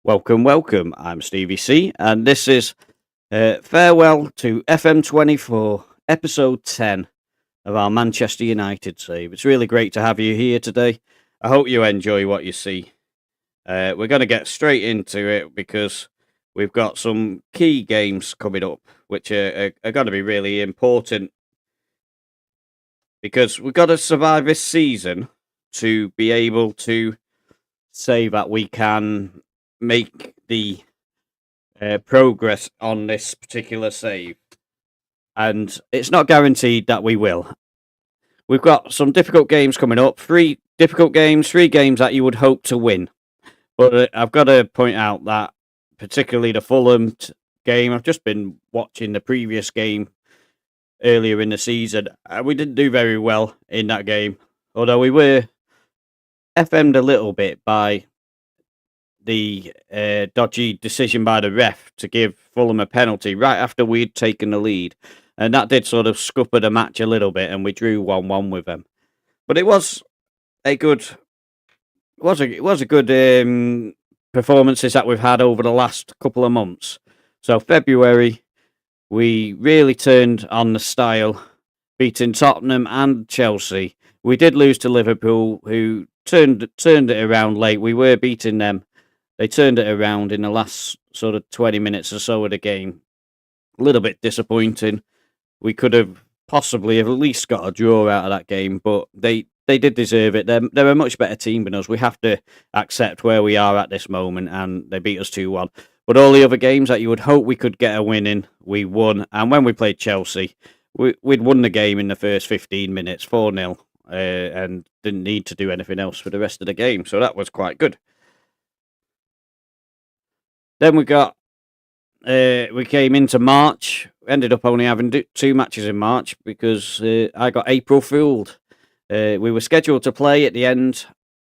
Welcome, welcome. I'm Stevie C, and this is farewell to FM24, episode 10 of our Manchester United save. It's really great to have you here today. I hope you enjoy what you see. We're going to get straight into it because we've got some key games coming up, which are going to be really important because we've got to survive this season to be able to say that we can make the progress on this particular save. And it's not guaranteed that we will. We've got some difficult games coming up. Three games that you would hope to win. But I've got to point out that particularly the Fulham game, I've just been watching the previous game earlier in the season. We didn't do very well in that game. Although we were FM'd a little bit by the dodgy decision by the ref to give Fulham a penalty right after we'd taken the lead. And that did sort of scupper the match a little bit, and we drew 1-1 with them. But it was a good performances that we've had over the last couple of months. So February, we really turned on the style, beating Tottenham and Chelsea. We did lose to Liverpool, who turned it around late. We were beating them. They turned it around in the last sort of 20 minutes or so of the game. A little bit disappointing. We could have possibly at least got a draw out of that game, but they did deserve it. They're a much better team than us. We have to accept where we are at this moment, and they beat us 2-1. But all the other games that you would hope we could get a win in, we won. And when we played Chelsea, we'd won the game in the first 15 minutes, 4-0, and didn't need to do anything else for the rest of the game. So that was quite good. Then we came into March. Ended up only having 2 matches in March because I got April fooled. We were scheduled to play at the end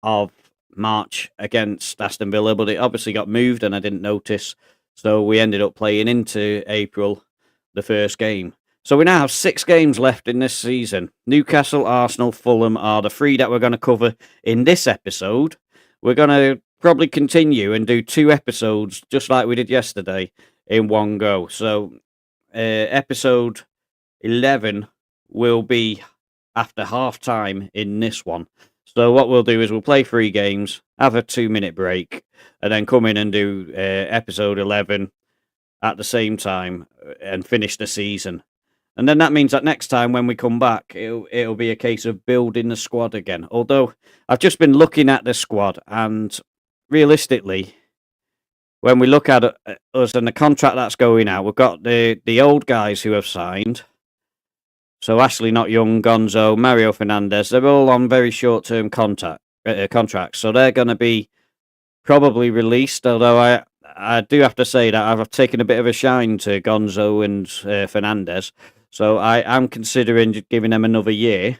of March against Aston Villa, but it obviously got moved and I didn't notice. So we ended up playing into April, the first game. So we now have 6 games left in this season. Newcastle, Arsenal, Fulham are the 3 that we're going to cover in this episode. We're going to probably continue and do 2 episodes, just like we did yesterday, in one go. So episode 11 will be after half time in this one. So what we'll do is we'll play 3 games, have a 2-minute break, and then come in and do episode 11 at the same time and finish the season. And then that means that next time when we come back, it'll be a case of building the squad again. Although I've just been looking at the squad, and realistically, when we look at us and the contract that's going out, we've got the old guys who have signed. So Ashley Not Young, Gonzo, Mario Fernandes, they're all on very short-term contracts. So they're going to be probably released, although I do have to say that I've taken a bit of a shine to Gonzo and Fernandes. So I am considering giving them another year.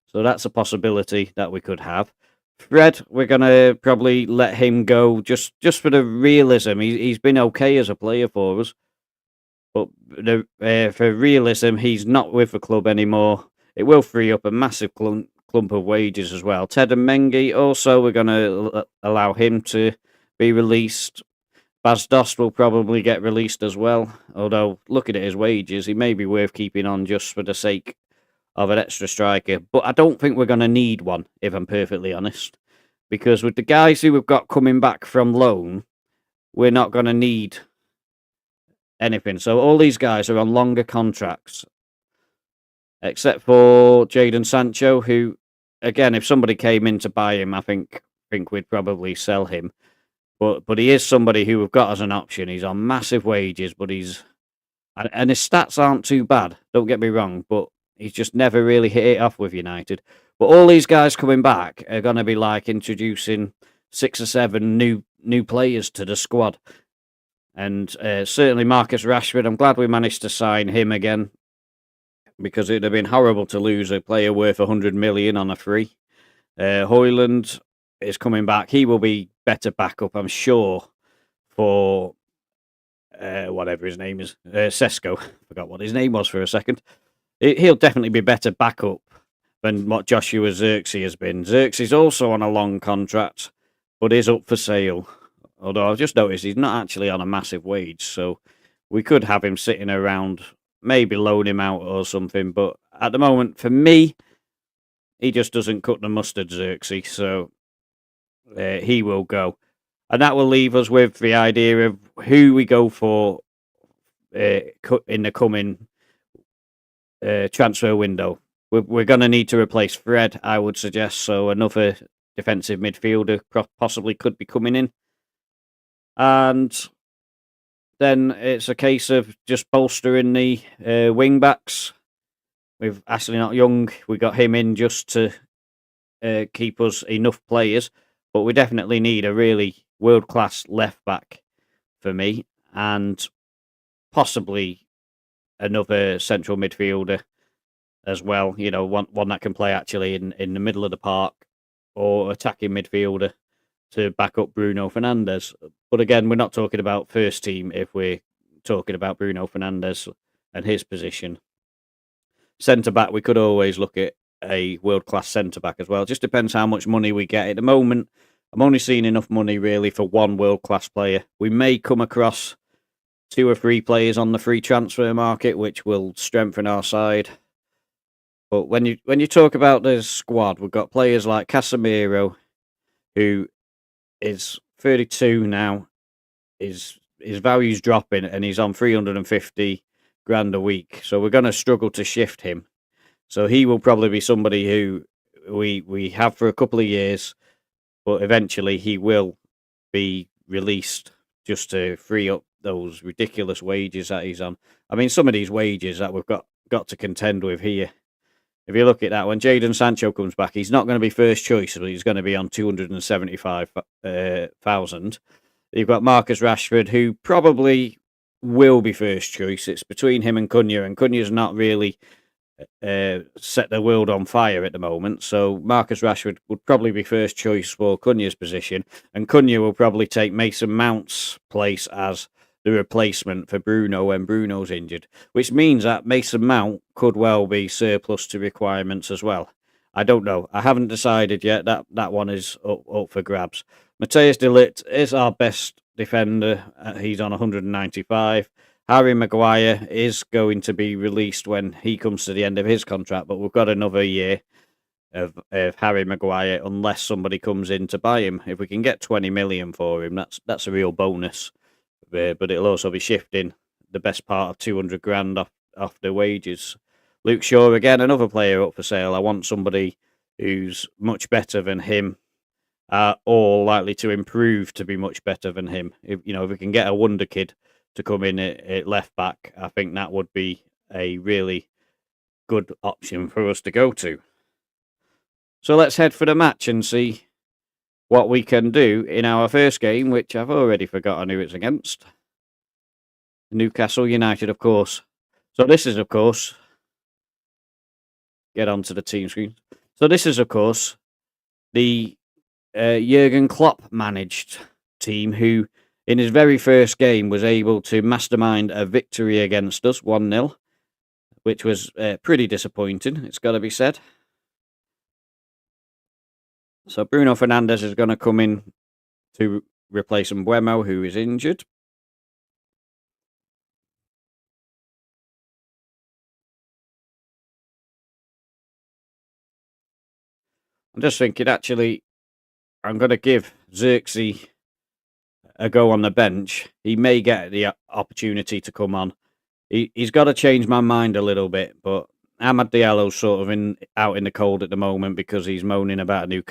So that's a possibility that we could have. Fred, we're going to probably let him go just for the realism. He's been okay as a player for us. But for realism, he's not with the club anymore. It will free up a massive clump of wages as well. Ted and Mengi, also, we're going to allow him to be released. Bas Dost will probably get released as well. Although, looking at his wages, he may be worth keeping on just for the sake of an extra striker. But I don't think we're going to need one, if I'm perfectly honest. Because with the guys who we've got coming back from loan, we're not going to need anything. So all these guys are on longer contracts. Except for Jadon Sancho, who, again, if somebody came in to buy him, I think we'd probably sell him. But he is somebody who we've got as an option. He's on massive wages, but and his stats aren't too bad. Don't get me wrong, but he's just never really hit it off with United. But all these guys coming back are going to be like introducing 6 or 7 new players to the squad. And certainly Marcus Rashford, I'm glad we managed to sign him again, because it'd have been horrible to lose a player worth 100 million on a free. Højlund is coming back. He will be better backup, I'm sure, for whatever his name is. Sesko. Forgot what his name was for a second. He'll definitely be better backup than what Joshua Zirkzee has been. Zirkzee's also on a long contract, but is up for sale. Although I've just noticed he's not actually on a massive wage, so we could have him sitting around, maybe loan him out or something. But at the moment, for me, he just doesn't cut the mustard, Xerxes, so he will go. And that will leave us with the idea of who we go for in the coming transfer window. We're going to need to replace Fred, I would suggest, so another defensive midfielder possibly could be coming in. And then it's a case of just bolstering the wing backs. With Ashley Not Young, we got him in just to keep us enough players, but we definitely need a really world-class left back for me, and possibly another central midfielder as well. You know, one that can play actually in the middle of the park, or attacking midfielder to back up Bruno Fernandes. But again, we're not talking about first team if we're talking about Bruno Fernandes and his position. Centre back, we could always look at a world class centre back as well. Just depends how much money we get. At the moment, I'm only seeing enough money really for one world class player. We may come across 2 or 3 players on the free transfer market, which will strengthen our side. But when you talk about the squad, we've got players like Casemiro, who is 32 now. His value's dropping, and he's on 350 grand a week. So we're going to struggle to shift him. So he will probably be somebody who we have for a couple of years, but eventually he will be released just to free up those ridiculous wages that he's on. I mean, some of these wages that we've got to contend with here. If you look at that, when Jadon Sancho comes back, he's not going to be first choice, but he's going to be on 275,000. You've got Marcus Rashford, who probably will be first choice. It's between him and Cunha, and Cunha's not really set the world on fire at the moment. So Marcus Rashford would probably be first choice for Cunha's position, and Cunha will probably take Mason Mount's place as the replacement for Bruno when Bruno's injured, which means that Mason Mount could well be surplus to requirements as well. I don't know. I haven't decided yet. That one is up for grabs. Matthias de Ligt is our best defender. He's on 195. Harry Maguire is going to be released when he comes to the end of his contract, but we've got another year of Harry Maguire unless somebody comes in to buy him. If we can get 20 million for him, that's a real bonus. But it'll also be shifting the best part of 200 grand off the wages. Luke Shaw, again, another player up for sale. I want somebody who's much better than him, or likely to improve to be much better than him. If we can get a wonder kid to come in at left back, I think that would be a really good option for us to go to. So let's head for the match and see what we can do in our first game, which I've already forgotten who it's against. Newcastle United, of course. So this is, of course, get onto the team screen. So this is, of course, the Jurgen Klopp managed team who, in his very first game, was able to mastermind a victory against us, 1-0, which was pretty disappointing, it's got to be said. So Bruno Fernandes is going to come in to replace Mbeumo, who is injured. I'm just thinking, actually, I'm going to give Xerxes a go on the bench. He may get the opportunity to come on. He's got to change my mind a little bit, but Amad Diallo's sort of out in the cold at the moment because he's moaning about a new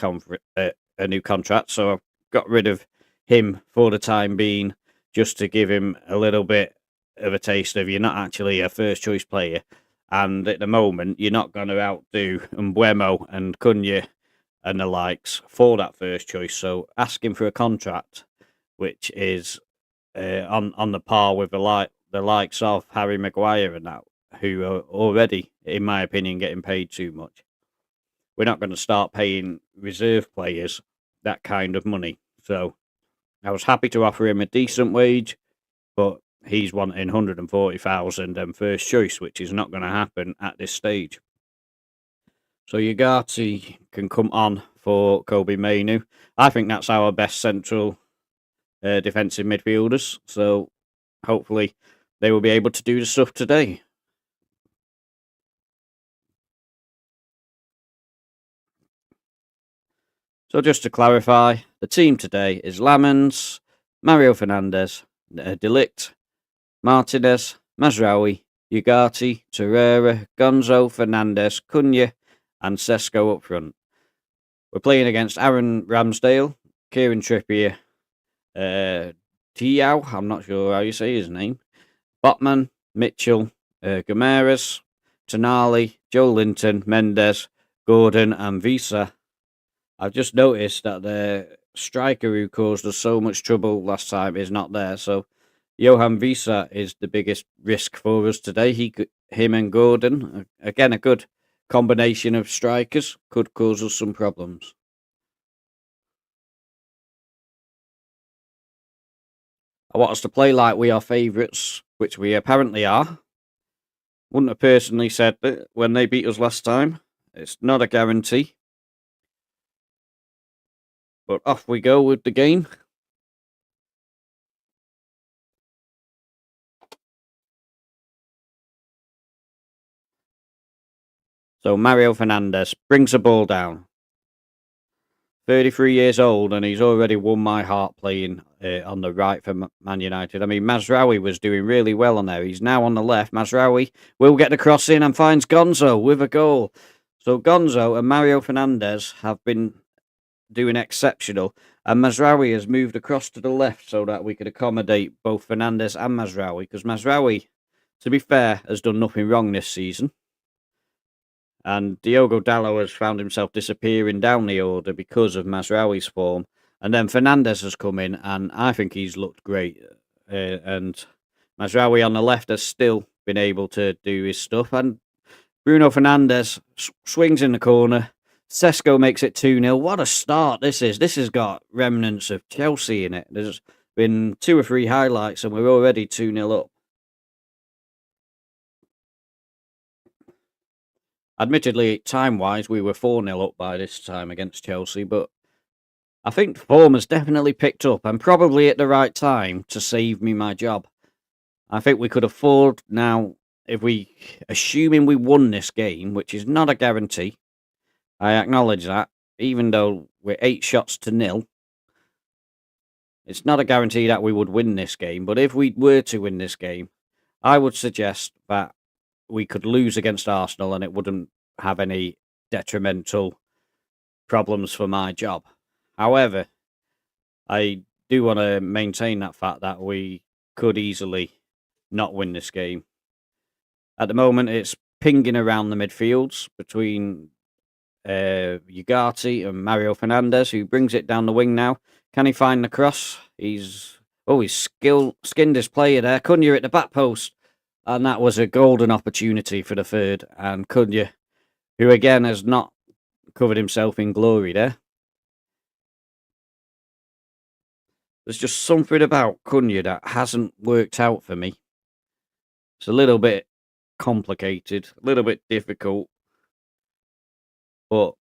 contract. So I've got rid of him for the time being, just to give him a little bit of a taste of you're not actually a first choice player, and at the moment you're not going to outdo Mbeumo and Cunha and the likes for that first choice. So ask him for a contract which is on the par with the likes of Harry Maguire and that, who are already, in my opinion, getting paid too much. We're not going to start paying reserve players that kind of money. So I was happy to offer him a decent wage, but he's wanting 140,000 and first choice, which is not going to happen at this stage. So Ugarte can come on for Kobe Mainu. I think that's our best central defensive midfielders. So hopefully they will be able to do the stuff today. So just to clarify, the team today is Lamens, Mario Fernandes, De Ligt, Martinez, Mazraoui, Ugarte, Torreira, Gonzo, Fernandes, Cunha, and Sesko up front. We're playing against Aaron Ramsdale, Kieran Trippier, Tiao, I'm not sure how you say his name, Botman, Mitchell, Gomeres, Tonali, Joe Linton, Mendes, Gordon, and Visa. I've just noticed that the striker who caused us so much trouble last time is not there, so Johan Visa is the biggest risk for us today. Him and Gordon, again, a good combination of strikers, could cause us some problems. I want us to play like we are favourites, which we apparently are. Wouldn't have personally said that when they beat us last time. It's not a guarantee. But off we go with the game. So Mario Fernandes brings the ball down. 33 years old, and he's already won my heart playing on the right for Man United. I mean, Mazraoui was doing really well on there. He's now on the left. Mazraoui will get the cross in and finds Gonzo with a goal. So Gonzo and Mario Fernandes have been doing exceptional, and Mazraoui has moved across to the left so that we could accommodate both Fernandes and Mazraoui, because Mazraoui, to be fair, has done nothing wrong this season. And Diogo Dalot has found himself disappearing down the order because of Mazraoui's form. And then Fernandes has come in, and I think he's looked great. And Mazraoui on the left has still been able to do his stuff. And Bruno Fernandes swings in the corner. Sesko makes it 2-0. What a start this is. This has got remnants of Chelsea in it. There's been 2 or 3 highlights, and we're already 2-0 up. Admittedly, time-wise, we were 4-0 up by this time against Chelsea, but I think form has definitely picked up, and probably at the right time to save me my job. I think we could afford now, assuming we won this game, which is not a guarantee, I acknowledge that, even though we're 8 shots to 0, it's not a guarantee that we would win this game, but if we were to win this game, I would suggest that we could lose against Arsenal and it wouldn't have any detrimental problems for my job. However, I do want to maintain that fact that we could easily not win this game. At the moment, it's pinging around the midfields between Ugarte and Mario Fernandes, who brings it down the wing now. Can he find the cross? He's skinned his player there. Cunha at the back post. And that was a golden opportunity for the third. And Cunha, who again has not covered himself in glory there. There's just something about Cunha that hasn't worked out for me. It's a little bit complicated, a little bit difficult. But,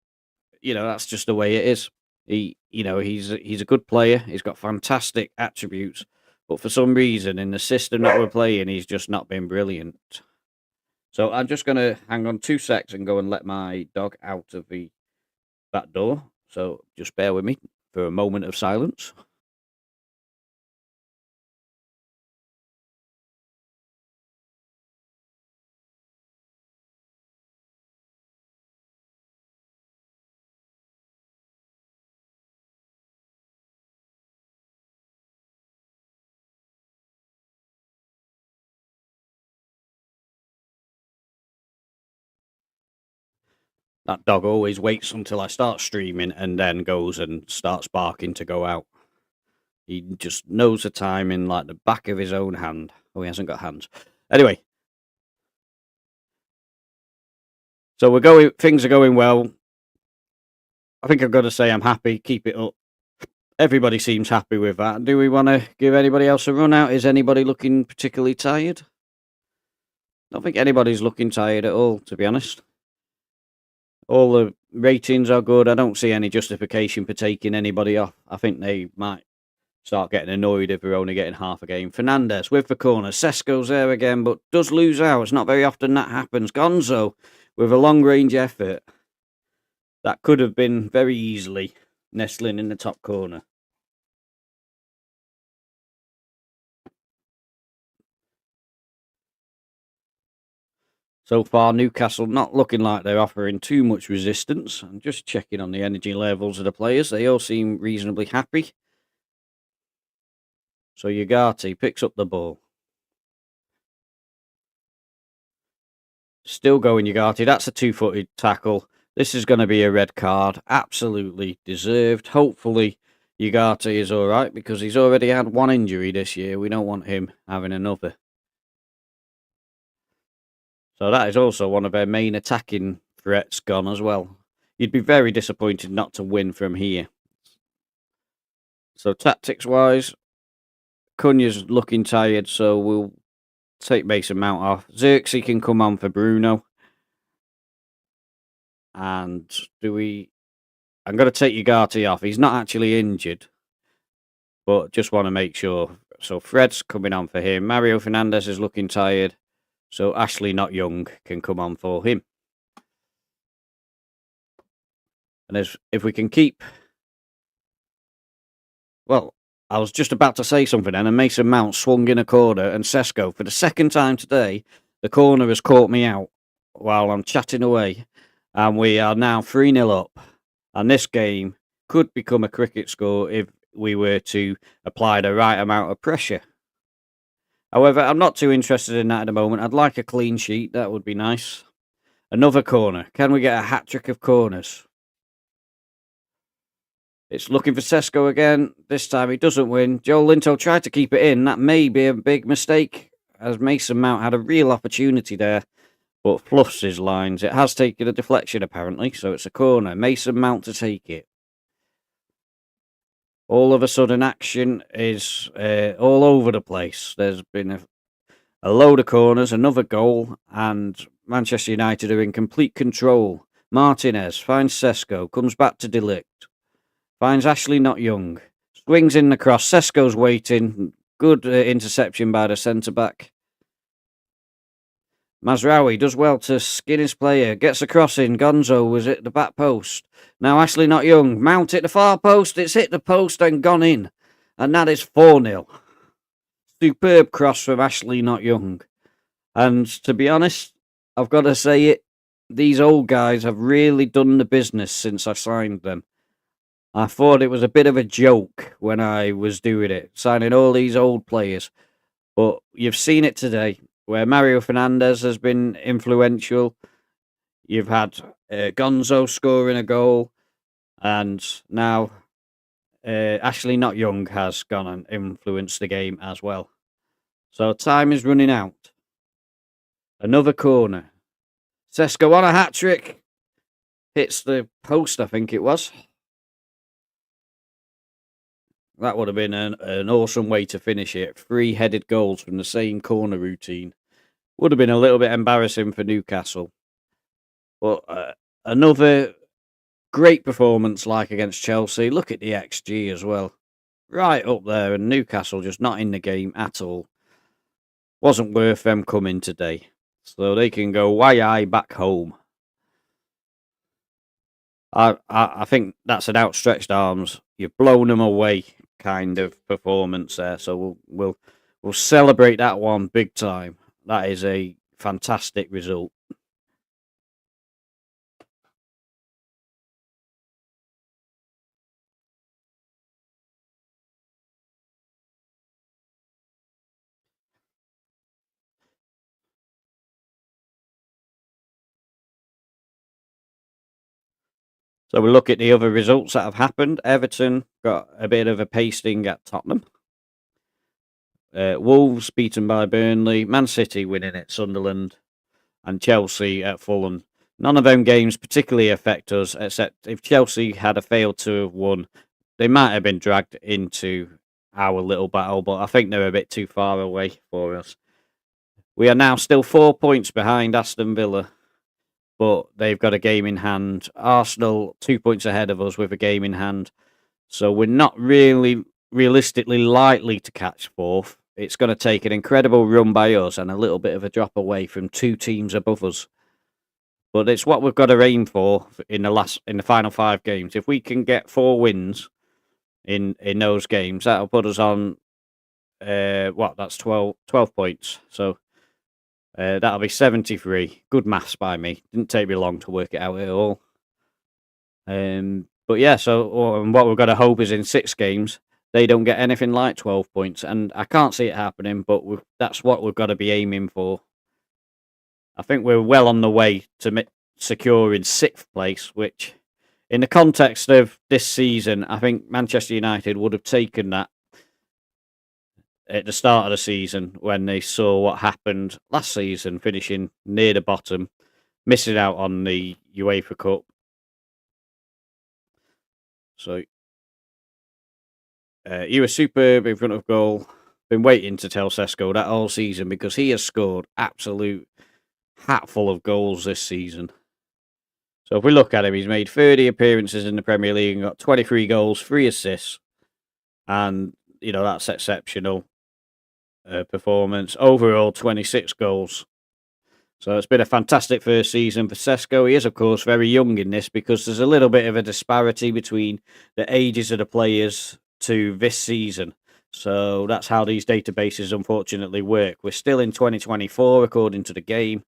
that's just the way it is. He's a good player. He's got fantastic attributes. But for some reason, in the system that we're playing, he's just not been brilliant. So I'm just going to hang on 2 secs and go and let my dog out of the back door. So just bear with me for a moment of silence. That dog always waits until I start streaming and then goes and starts barking to go out. He just knows the timing like the back of his own hand. Oh, he hasn't got hands. Anyway. So things are going well. I think I've got to say I'm happy. Keep it up. Everybody seems happy with that. Do we want to give anybody else a run out? Is anybody looking particularly tired? I don't think anybody's looking tired at all, to be honest. All the ratings are good. I don't see any justification for taking anybody off. I think they might start getting annoyed if we're only getting half a game. Fernandez with the corner. Sesko's there again, but does lose out. It's not very often that happens. Gonzo with a long-range effort. That could have been very easily nestling in the top corner. So far, Newcastle not looking like they're offering too much resistance. I'm just checking on the energy levels of the players. They all seem reasonably happy. So Ugarte picks up the ball. Still going Ugarte. That's a two-footed tackle. This is going to be a red card. Absolutely deserved. Hopefully Ugarte is all right because he's already had one injury this year. We don't want him having another. So that is also one of their main attacking threats gone as well. You'd be very disappointed not to win from here. So tactics-wise, Cunha's looking tired, so we'll take Mason Mount off. Xerxes can come on for Bruno. And I'm going to take Ugarte off. He's not actually injured, but just want to make sure. So Fred's coming on for him. Mario Fernandez is looking tired, so Ashley Not Young can come on for him. And if we can keep... Well, I was just about to say something then, and Mason Mount swung in a corner, and Sesko, for the second time today, the corner has caught me out while I'm chatting away, and we are now 3-0 up. And this game could become a cricket score if we were to apply the right amount of pressure. However, I'm not too interested in that at the moment. I'd like a clean sheet. That would be nice. Another corner. Can we get a hat-trick of corners? It's looking for Sesko again. This time he doesn't win. Joel Linto tried to keep it in. That may be a big mistake, as Mason Mount had a real opportunity there, but fluffs his lines. It has taken a deflection, apparently, so it's a corner. Mason Mount to take it. All of a sudden, action is all over the place. There's been a load of corners, another goal, and Manchester United are in complete control. Martinez finds Sesko, comes back to Delict. Finds Ashley Not Young. Swings in the cross. Sesko's waiting. Good interception by the centre-back. Mazraoui does well to skin his player. Gets a cross in. Gonzo was at the back post. Now Ashley Not Young. Mount at the far post. It's hit the post and gone in. And that is 4-0. Superb cross from Ashley Not Young. And to be honest, I've got to say it. These old guys have really done the business since I signed them. I thought it was a bit of a joke when I was doing it, signing all these old players. But you've seen it today, where Mario Fernandez has been influential. You've had Gonzo scoring a goal. And now Ashley Not Young has gone and influenced the game as well. So time is running out. Another corner. Sesko on a hat-trick. Hits the post, I think it was. That would have been an awesome way to finish it. 3 headed goals from the same corner routine. Would have been a little bit embarrassing for Newcastle. But another great performance like against Chelsea. Look at the XG as well. Right up there, and Newcastle just not in the game at all. Wasn't worth them coming today. So they can go why back home. I think that's an outstretched arms. You've blown them away kind of performance there. So we'll celebrate that one big time. That is a fantastic result. So we look at the other results that have happened. Everton got a bit of a pasting at Tottenham. Wolves beaten by Burnley. Man City winning at Sunderland. And Chelsea at Fulham. None of them games particularly affect us, except if Chelsea had failed to have won, they might have been dragged into our little battle, but I think they're a bit too far away for us. We are now still 4 points behind Aston Villa, but they've got a game in hand. Arsenal 2 points ahead of us with a game in hand. So we're not really realistically likely to catch fourth. It's going to take an incredible run by us and a little bit of a drop away from two teams above us. But it's what we've got to aim for in the final 5 games. If we can get 4 wins in those games, that'll put us on that's 12 points. So that'll be 73. Good maths by me. Didn't take me long to work it out at all. But yeah, so what we've got to hope is in 6 games they don't get anything like 12 points, and I can't see it happening. But that's what we've got to be aiming for. I think we're well on the way to securing 6th place, which, in the context of this season, I think Manchester United would have taken that at the start of the season when they saw what happened last season, finishing near the bottom, missing out on the UEFA Cup. So, you were superb in front of goal. Been waiting to tell Sesko that all season because he has scored absolute hatful of goals this season. So if we look at him, he's made 30 appearances in the Premier League and got 23 goals, 3 assists. And, that's exceptional performance. Overall, 26 goals. So it's been a fantastic first season for Sesko. He is, of course, very young in this because there's a little bit of a disparity between the ages of the players to this season. So that's how these databases unfortunately work. We're still in 2024 according to the game.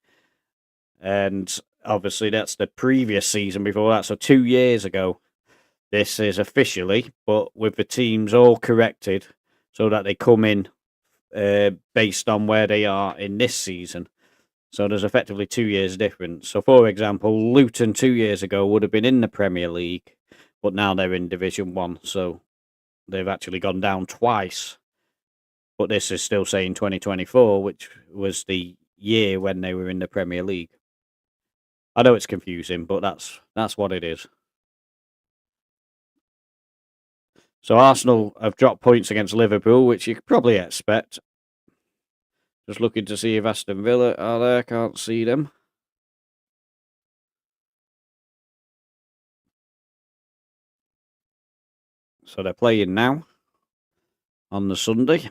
And obviously that's the previous season before that. So 2 years ago, this is officially, but with the teams all corrected so that they come in based on where they are in this season. So there's effectively 2 years difference. So, for example, Luton 2 years ago would have been in the Premier League, but now they're in Division 1. So they've actually gone down twice. But this is still saying 2024, which was the year when they were in the Premier League. I know it's confusing, but that's what it is. So Arsenal have dropped points against Liverpool, which you could probably expect. Just looking to see if Aston Villa are there. Can't see them. So they're playing now on the Sunday.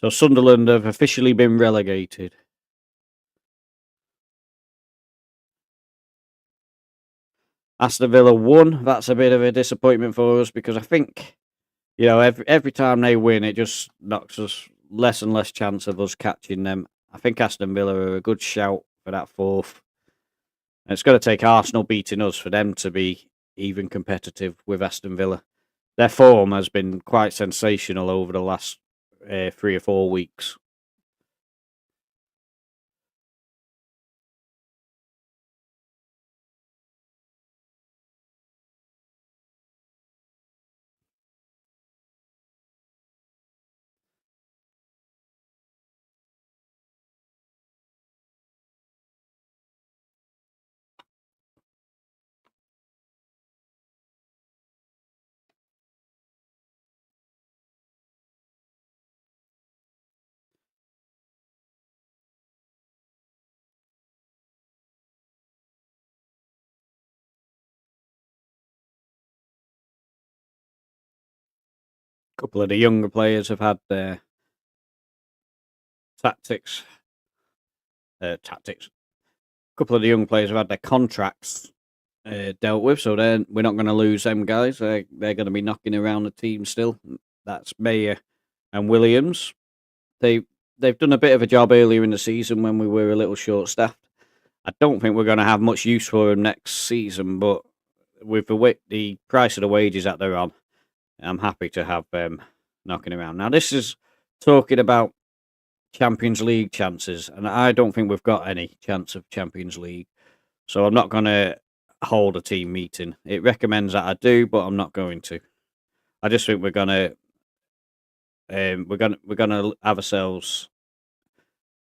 So Sunderland have officially been relegated. Aston Villa won. That's a bit of a disappointment for us because I think, every time they win, it just knocks us less and less chance of us catching them. I think Aston Villa are a good shout for that 4th. And it's going to take Arsenal beating us for them to be even competitive with Aston Villa. Their form has been quite sensational over the last 3 or 4 weeks. A couple of the younger players have had their tactics. A couple of the young players have had their contracts dealt with, so we're not going to lose them guys. They're going to be knocking around the team still. That's Mayer and Williams. They've done a bit of a job earlier in the season when we were a little short-staffed. I don't think we're going to have much use for them next season, but with the price of the wages that they're on, I'm happy to have them knocking around. Now, this is talking about Champions League chances, and I don't think we've got any chance of Champions League, so I'm not going to hold a team meeting. It recommends that I do, but I'm not going to. I just think we're going to have ourselves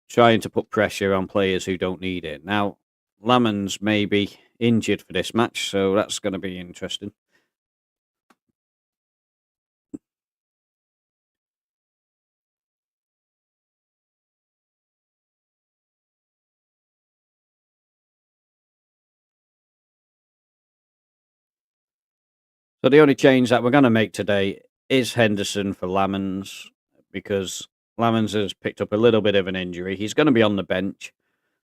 trying to put pressure on players who don't need it. Now, Lammens may be injured for this match, so that's going to be interesting. So the only change that we're going to make today is Henderson for Lamans, because Lamans has picked up a little bit of an injury. He's going to be on the bench,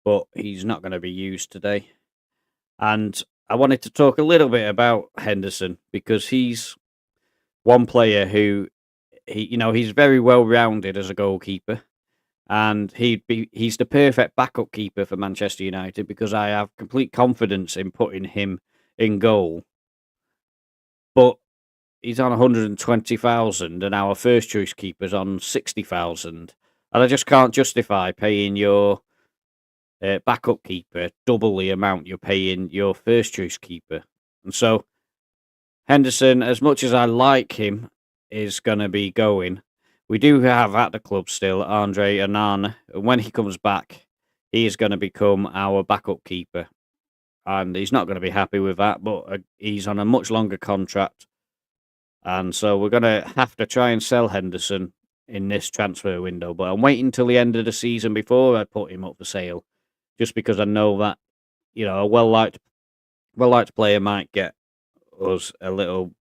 but he's not going to be used today. And I wanted to talk a little bit about Henderson, because he's one player who he's very well rounded as a goalkeeper, and he's the perfect backup keeper for Manchester United, because I have complete confidence in putting him in goal. But he's on 120,000, and our first choice keeper's on 60,000, and I just can't justify paying your backup keeper double the amount you're paying your first choice keeper. And so Henderson, as much as I like him, is going to be going. We do have at the club still Andre Onana, and when he comes back, he is going to become our backup keeper. And he's not going to be happy with that, but he's on a much longer contract. And so we're going to have to try and sell Henderson in this transfer window. But I'm waiting until the end of the season before I put him up for sale, just because I know that, a well-liked player might get us a little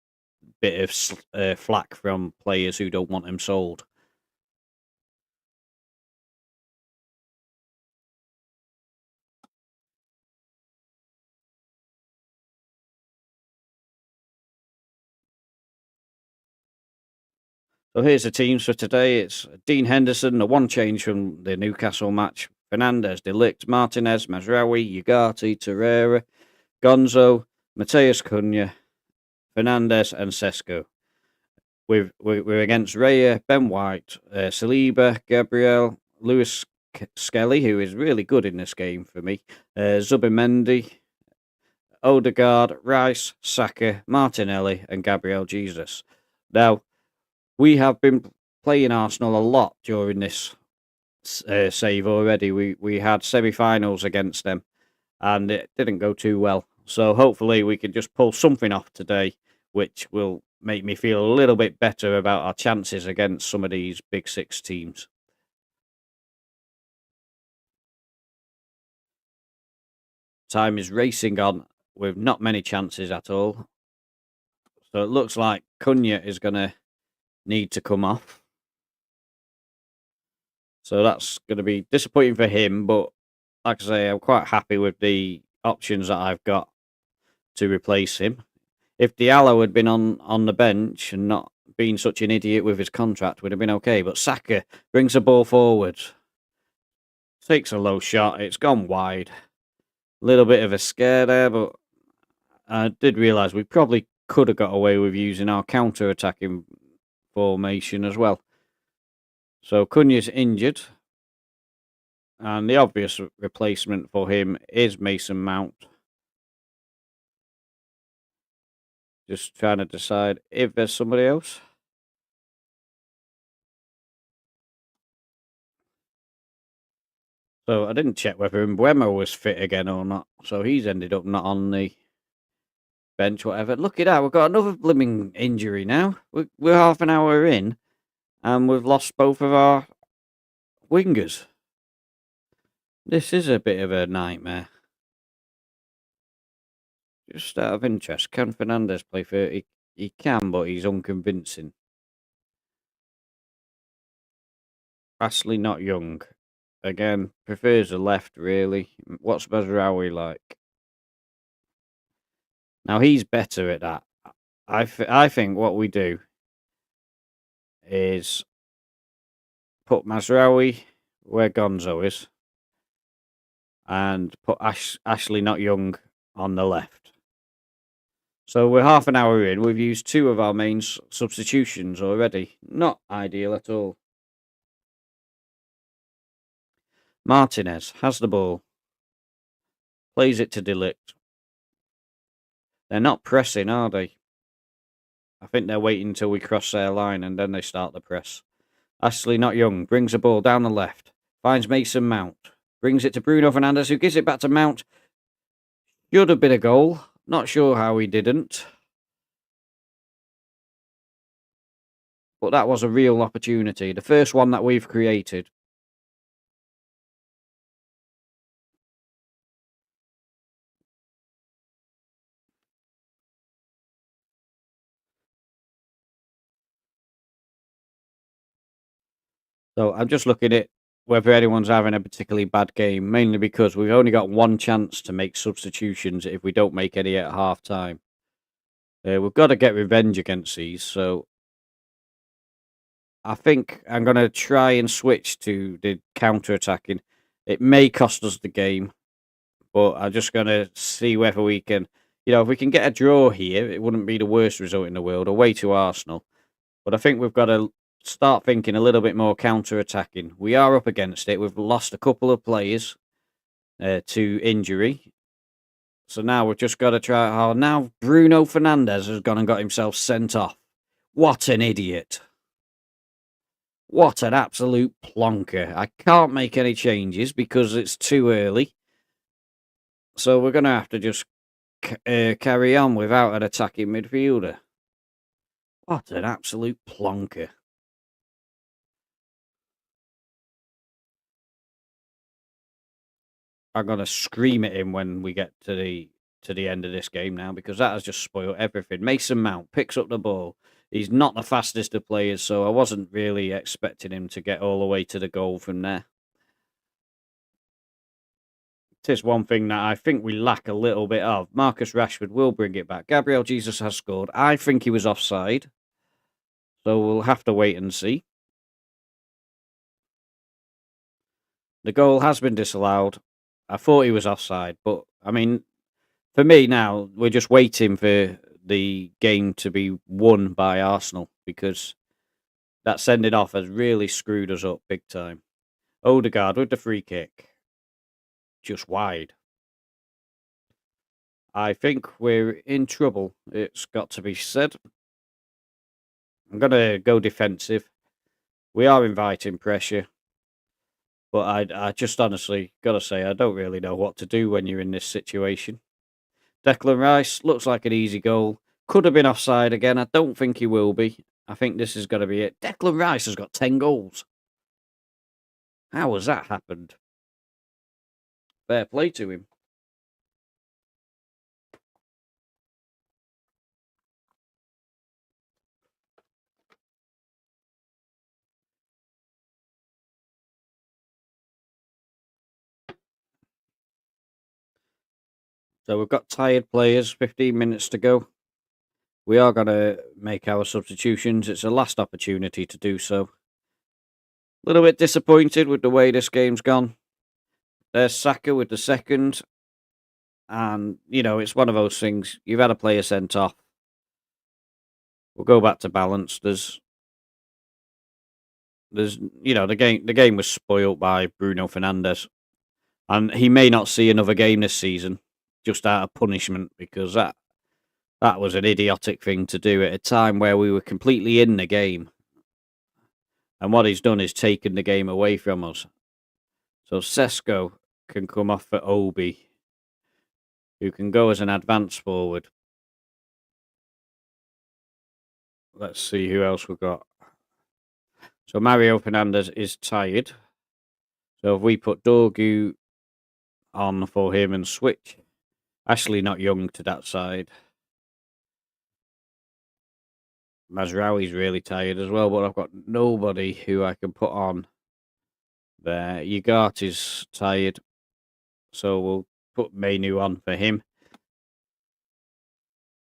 bit of flack from players who don't want him sold. So here's the teams for today. It's Dean Henderson, the one change from the Newcastle match. Fernandes, De Ligt, Martinez, Mazraoui, Ugarte, Torreira, Gonzo, Mateus Cunha, Fernandes, and Sesko. We're against Raya, Ben White, Saliba, Gabriel, Lewis Skelly, who is really good in this game for me, Zubimendi, Odegaard, Rice, Saka, Martinelli, and Gabriel Jesus. Now, we have been playing Arsenal a lot during this save already. We had semi-finals against them, and it didn't go too well. So hopefully we can just pull something off today, which will make me feel a little bit better about our chances against some of these Big Six teams. Time is racing on with not many chances at all. So it looks like Cunha is going to need to come off. So that's going to be disappointing for him, but like I say, I'm quite happy with the options that I've got to replace him. If Diallo had been on the bench and not been such an idiot with his contract, would have been okay. But Saka brings the ball forward, takes a low shot, it's gone wide. Little bit of a scare there, but I did realise we probably could have got away with using our counter-attacking formation as well. So Cunha's injured, and the obvious replacement for him is Mason Mount. Just trying to decide if there's somebody else. So I didn't check whether Mbeumo was fit again or not. So he's ended up not on the bench, whatever. Look at that, we've got another blooming injury now. We're half an hour in, and we've lost both of our wingers. This is a bit of a nightmare. Just out of interest, can Fernandes play 30? He can, but he's unconvincing. Ashley not young. Again, prefers the left, really. What's Mazraoui like? Now, he's better at that. I think what we do is put Mazraoui where Gonzo is, and put Ashley not young on the left. So we're half an hour in. We've used two of our main substitutions already. Not ideal at all. Martinez has the ball. Plays it to De Ligt. They're not pressing, are they? I think they're waiting until we cross their line and then they start the press. Ashley not young. Brings the ball down the left. Finds Mason Mount. Brings it to Bruno Fernandes, who gives it back to Mount. Should have been a goal. Not sure how he didn't. But that was a real opportunity. The first one that we've created. So I'm just looking at whether anyone's having a particularly bad game, mainly because we've only got one chance to make substitutions if we don't make any at half time. We've got to get revenge against these, so I think I'm going to try and switch to the counter attacking. It may cost us the game, but I'm just going to see whether we can, if we can get a draw here, it wouldn't be the worst result in the world, away to Arsenal. But I think we've got to start thinking a little bit more counter attacking. We are up against it. We've lost a couple of players to injury. So now we've just got to try. Oh, now Bruno Fernandes has gone and got himself sent off. What an idiot. What an absolute plonker. I can't make any changes because it's too early. So we're going to have to just carry on without an attacking midfielder. What an absolute plonker. I'm going to scream at him when we get to the end of this game now, because that has just spoiled everything. Mason Mount picks up the ball. He's not the fastest of players, so I wasn't really expecting him to get all the way to the goal from there. It is one thing that I think we lack a little bit of. Marcus Rashford will bring it back. Gabriel Jesus has scored. I think he was offside, so we'll have to wait and see. The goal has been disallowed. I thought he was offside, but I mean, for me now, we're just waiting for the game to be won by Arsenal, because that sending off has really screwed us up big time. Odegaard with the free kick. Just wide. I think we're in trouble. It's got to be said. I'm going to go defensive. We are inviting pressure. But I just honestly got to say, I don't really know what to do when you're in this situation. Declan Rice looks like an easy goal. Could have been offside again. I don't think he will be. I think this is going to be it. Declan Rice has got 10 goals. How has that happened? Fair play to him. So we've got tired players, 15 minutes to go. We are going to make our substitutions. It's a last opportunity to do so. A little bit disappointed with the way this game's gone. There's Saka with the second. And, it's one of those things. You've had a player sent off. We'll go back to balance. There's the game was spoilt by Bruno Fernandes. And he may not see another game this season just out of punishment, because that was an idiotic thing to do at a time where we were completely in the game. And what he's done is taken the game away from us. So Sesko can come off for Obi, who can go as an advance forward. Let's see who else we've got. So Mario Fernandes is tired. So if we put Dorgu on for him and switch. Ashley not young to that side. Mazraoui's really tired as well, but I've got nobody who I can put on there. Ugarte tired, so we'll put Mainu on for him.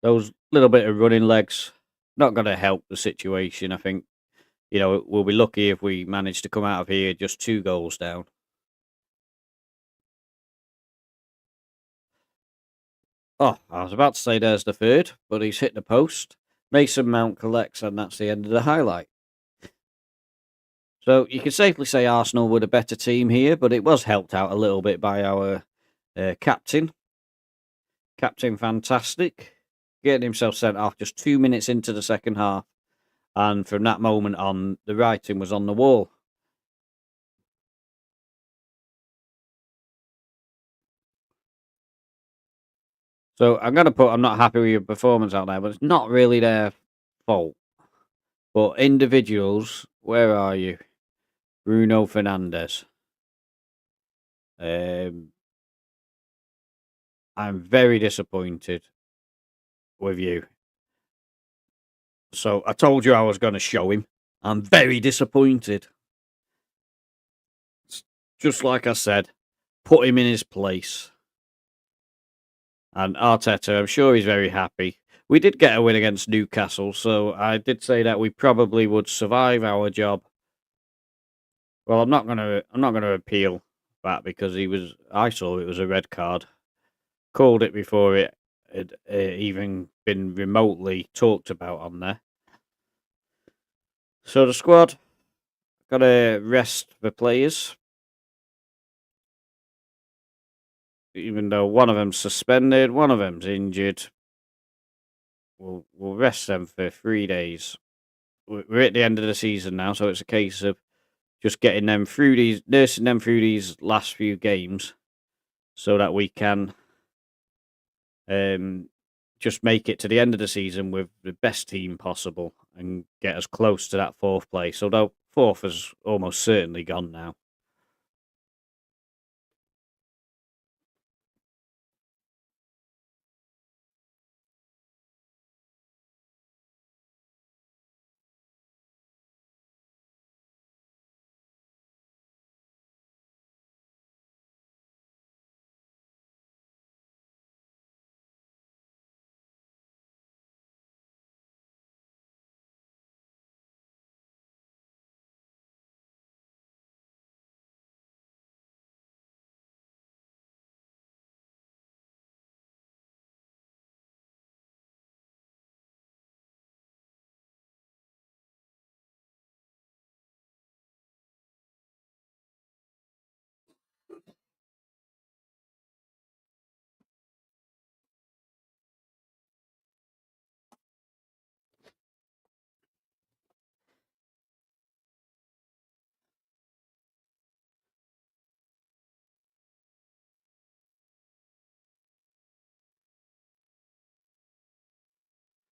Those little bit of running legs, not going to help the situation, I think. We'll be lucky if we manage to come out of here just 2 goals down. Oh, I was about to say there's the third, but he's hit the post. Mason Mount collects, and that's the end of the highlight. So you can safely say Arsenal were the better team here, but it was helped out a little bit by our captain. Captain Fantastic, getting himself sent off just 2 minutes into the second half. And from that moment on, the writing was on the wall. So I'm going to put, I'm not happy with your performance out there, but it's not really their fault. But individuals, where are you? Bruno Fernandes. I'm very disappointed with you. So I told you I was going to show him. I'm very disappointed. just like I said, put him in his place. And Arteta, I'm sure he's very happy. We did get a win against Newcastle, so I did say that we probably would survive our job. Well, I'm not gonna appeal that because I saw it was a red card. Called it before it had even been remotely talked about on there. So the squad got to rest the players, even though one of them's suspended, one of them's injured. We'll rest them for 3 days. We're at the end of the season now, so it's a case of just nursing them through these last few games, so that we can just make it to the end of the season with the best team possible and get us close to that fourth place. Although fourth is almost certainly gone now.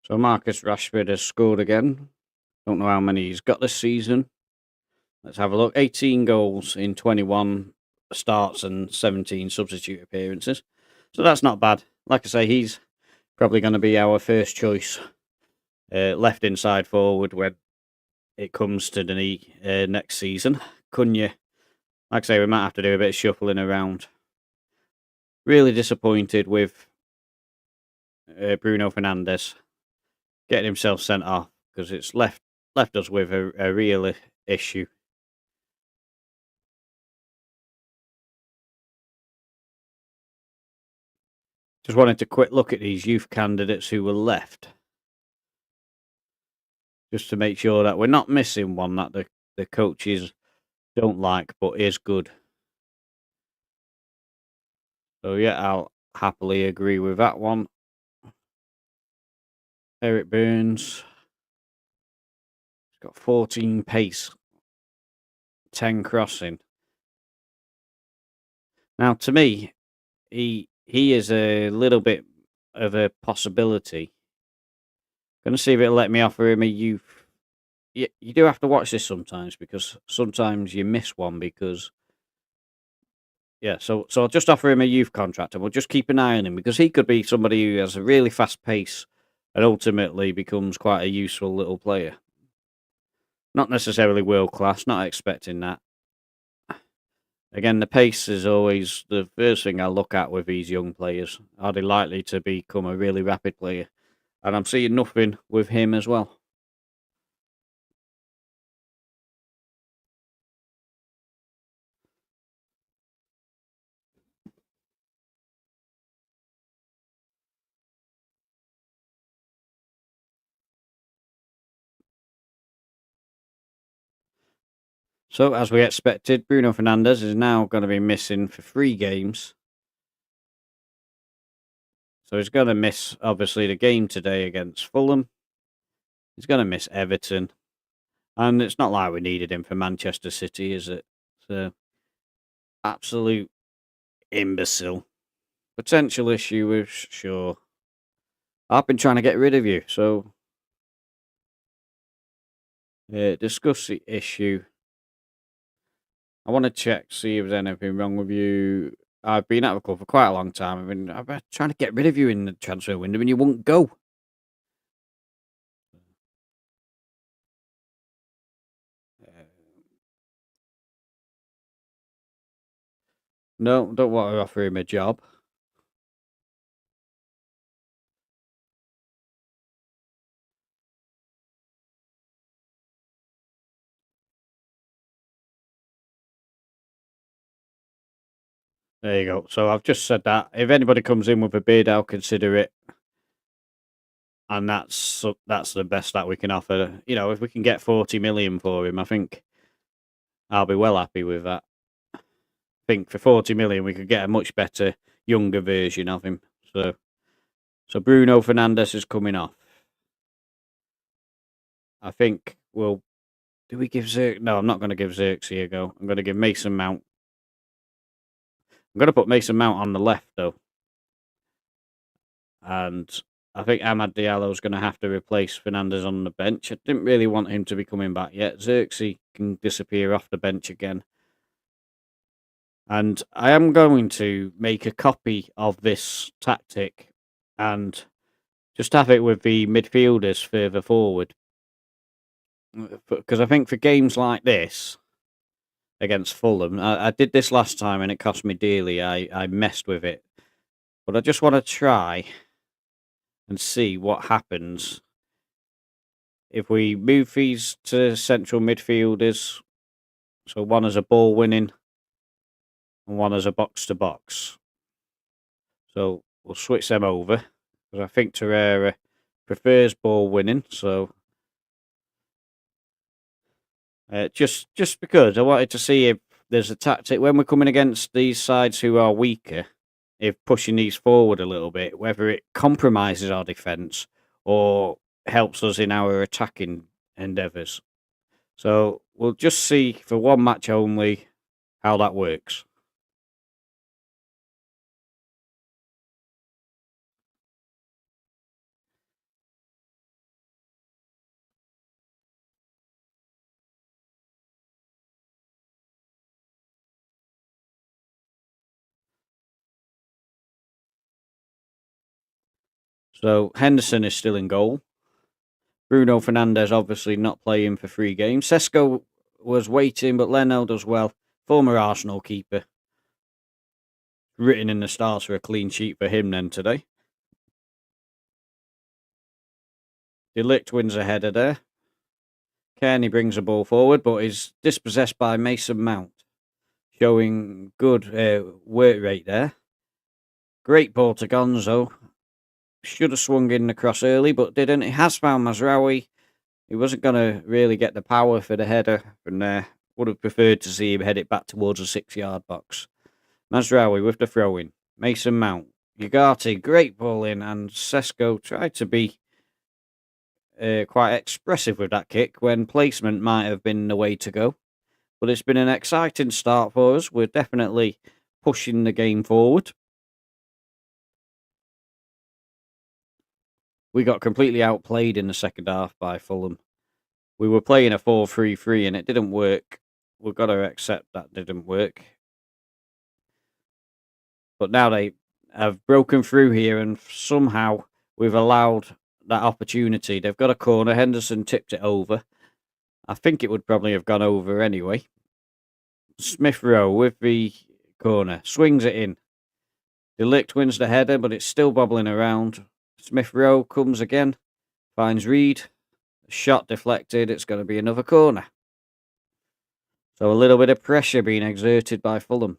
So Marcus Rashford has scored again. Don't know how many he's got this season. Let's have a look. 18 goals in 21 starts and 17 substitute appearances. So that's not bad. Like I say, he's probably going to be our first choice left inside forward when it comes to the next season. Cunha, like I say, we might have to do a bit of shuffling around. Really disappointed with Bruno Fernandes getting himself sent off because it's left us with a real issue. Just wanted to quick look at these youth candidates who were left, just to make sure that we're not missing one that the coaches don't like but is good. So yeah, I'll happily agree with that one. Eric Burns, he's got 14 pace, 10 crossing. Now, to me, he is a little bit of a possibility. Going to see if it'll let me offer him a youth. You do have to watch this sometimes because sometimes you miss one because yeah. So I'll just offer him a youth contract and we'll just keep an eye on him because he could be somebody who has a really fast pace and ultimately becomes quite a useful little player. Not necessarily world class. Not expecting that. Again, the pace is always the first thing I look at with these young players. Are they likely to become a really rapid player? And I'm seeing nothing with him as well. So, as we expected, Bruno Fernandes is now going to be missing for 3 games. So he's going to miss, obviously, the game today against Fulham. He's going to miss Everton. And it's not like we needed him for Manchester City, is it? So, absolute imbecile. Potential issue with Shaw. I've been trying to get rid of you, so discuss the issue. I want to check, see if there's anything wrong with you. I've been at the club for quite a long time. I've been trying to get rid of you in the transfer window and you won't go. No, don't want to offer him a job. There you go. So I've just said that. If anybody comes in with a bid, I'll consider it. And that's the best that we can offer. You know, if we can get 40 million for him, I think I'll be well happy with that. I think for 40 million we could get a much better, younger version of him. So Bruno Fernandes is coming off. I think we'll. Do we give Xerxes? No, I'm not going to give Xerxes a go. I'm going to give Mason Mount. I'm going to put Mason Mount on the left, though. And I think Amad Diallo's going to have to replace Fernandes on the bench. I didn't really want him to be coming back yet. Xerxes can disappear off the bench again. And I am going to make a copy of this tactic and just have it with the midfielders further forward. Because I think for games like this against Fulham, I did this last time and it cost me dearly. I messed with it. But I just want to try and see what happens if we move these to central midfielders. So one as a ball winning and one as a box to box. So we'll switch them over because I think Torreira prefers ball winning. So just because I wanted to see if there's a tactic when we're coming against these sides who are weaker, if pushing these forward a little bit, whether it compromises our defence or helps us in our attacking endeavours. So we'll just see for one match only how that works. So Henderson is still in goal. Bruno Fernandes obviously not playing for 3 games. Sesko was waiting, but Leno does well. Former Arsenal keeper. Written in the stars for a clean sheet for him then today. De Ligt wins a header there. Kearney brings the ball forward, but is dispossessed by Mason Mount. Showing good work rate there. Great ball to Gonzo. Should have swung in the cross early, but didn't. He has found Mazraoui. He wasn't going to really get the power for the header from there. Would have preferred to see him head it back towards the 6-yard box. Mazraoui with the throw-in. Mason Mount. Ugarte, great ball in, and Sesko tried to be quite expressive with that kick when placement might have been the way to go. But it's been an exciting start for us. We're definitely pushing the game forward. We got completely outplayed in the second half by Fulham. We were playing a 4-3-3 and it didn't work. We've got to accept that didn't work. But now they have broken through here and somehow we've allowed that opportunity. They've got a corner. Henderson tipped it over. I think it would probably have gone over anyway. Smith Rowe with the corner. Swings it in. De Ligt wins the header, but it's still bobbling around. Smith Rowe comes again. Finds Reed. Shot deflected. It's going to be another corner. So a little bit of pressure being exerted by Fulham.